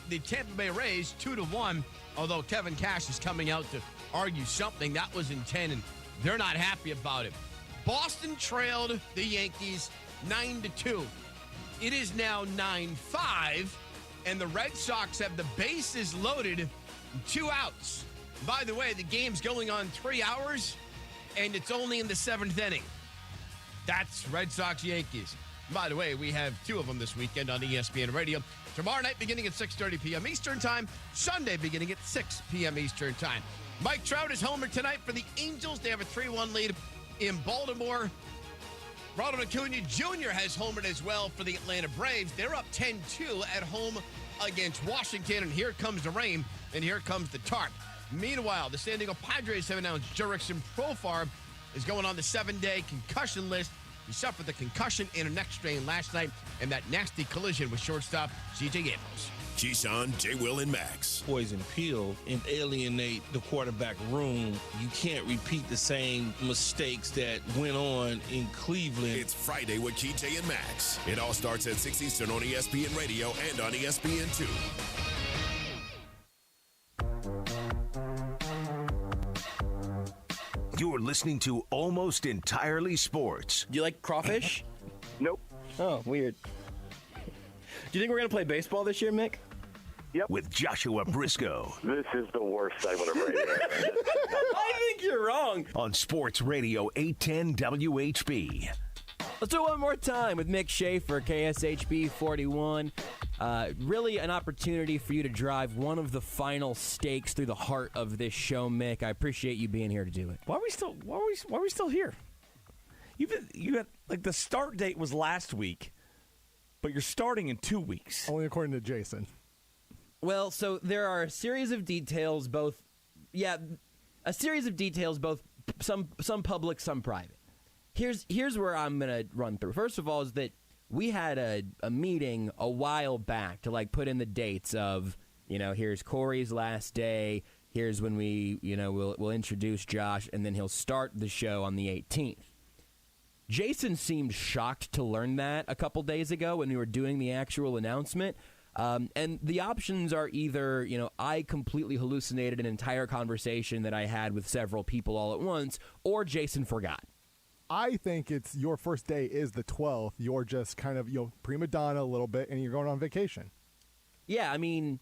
the Tampa Bay Rays 2-1, although Kevin Cash is coming out to argue something. That was in 10, and they're not happy about it. Boston trailed the Yankees 9-2. It is now 9-5, and the Red Sox have the bases loaded, 2 outs. By the way, the game's going on 3 hours, and it's only in the 7th inning. That's Red Sox-Yankees. By the way, we have 2 of them this weekend on ESPN Radio. Tomorrow night beginning at 6:30 p.m. Eastern Time. Sunday beginning at 6 p.m. Eastern Time. Mike Trout is homer tonight for the Angels. They have a 3-1 lead in Baltimore. Ronald Acuna Jr. has homered as well for the Atlanta Braves. They're up 10-2 at home against Washington, and here comes the rain, and here comes the tarp. Meanwhile, the San Diego Padres have announced Jurickson Profar is going on the 7-day concussion list. He suffered the concussion in a neck strain last night in that nasty collision with shortstop C.J. Gamos. Keyshawn, J. Will, and Max. Poison pill and alienate the quarterback room. You can't repeat the same mistakes that went on in Cleveland. It's Friday with KJ and Max. It all starts at 6 Eastern on ESPN Radio and on ESPN2. You're listening to Almost Entirely Sports. Do you like crawfish? Nope. Oh, weird. Do you think we're going to play baseball this year, Mick? Yep. With Joshua Brisco. This is the worst segment of radio. I think you're wrong. On Sports Radio 810 WHB. Let's do it one more time with Mick Shaffer, KSHB 41. Really an opportunity for you to drive one of the final stakes through the heart of this show, Mick. I appreciate you being here to do it. Why are we still here? You had like the start date was last week, but you're starting in 2 weeks. Only according to Jason. Well, so there are a series of details, both some public, some private. Here's where I'm going to run through. First of all is that we had a meeting a while back to like put in the dates of, here's Corey's last day, here's when we, we'll introduce Josh, and then he'll start the show on the 18th. Jason seemed shocked to learn that a couple days ago when we were doing the actual announcement. And the options are either, I completely hallucinated an entire conversation that I had with several people all at once, or Jason forgot. I think it's your first day is the 12th. You're just kind of, prima donna a little bit, and you're going on vacation. Yeah, I mean,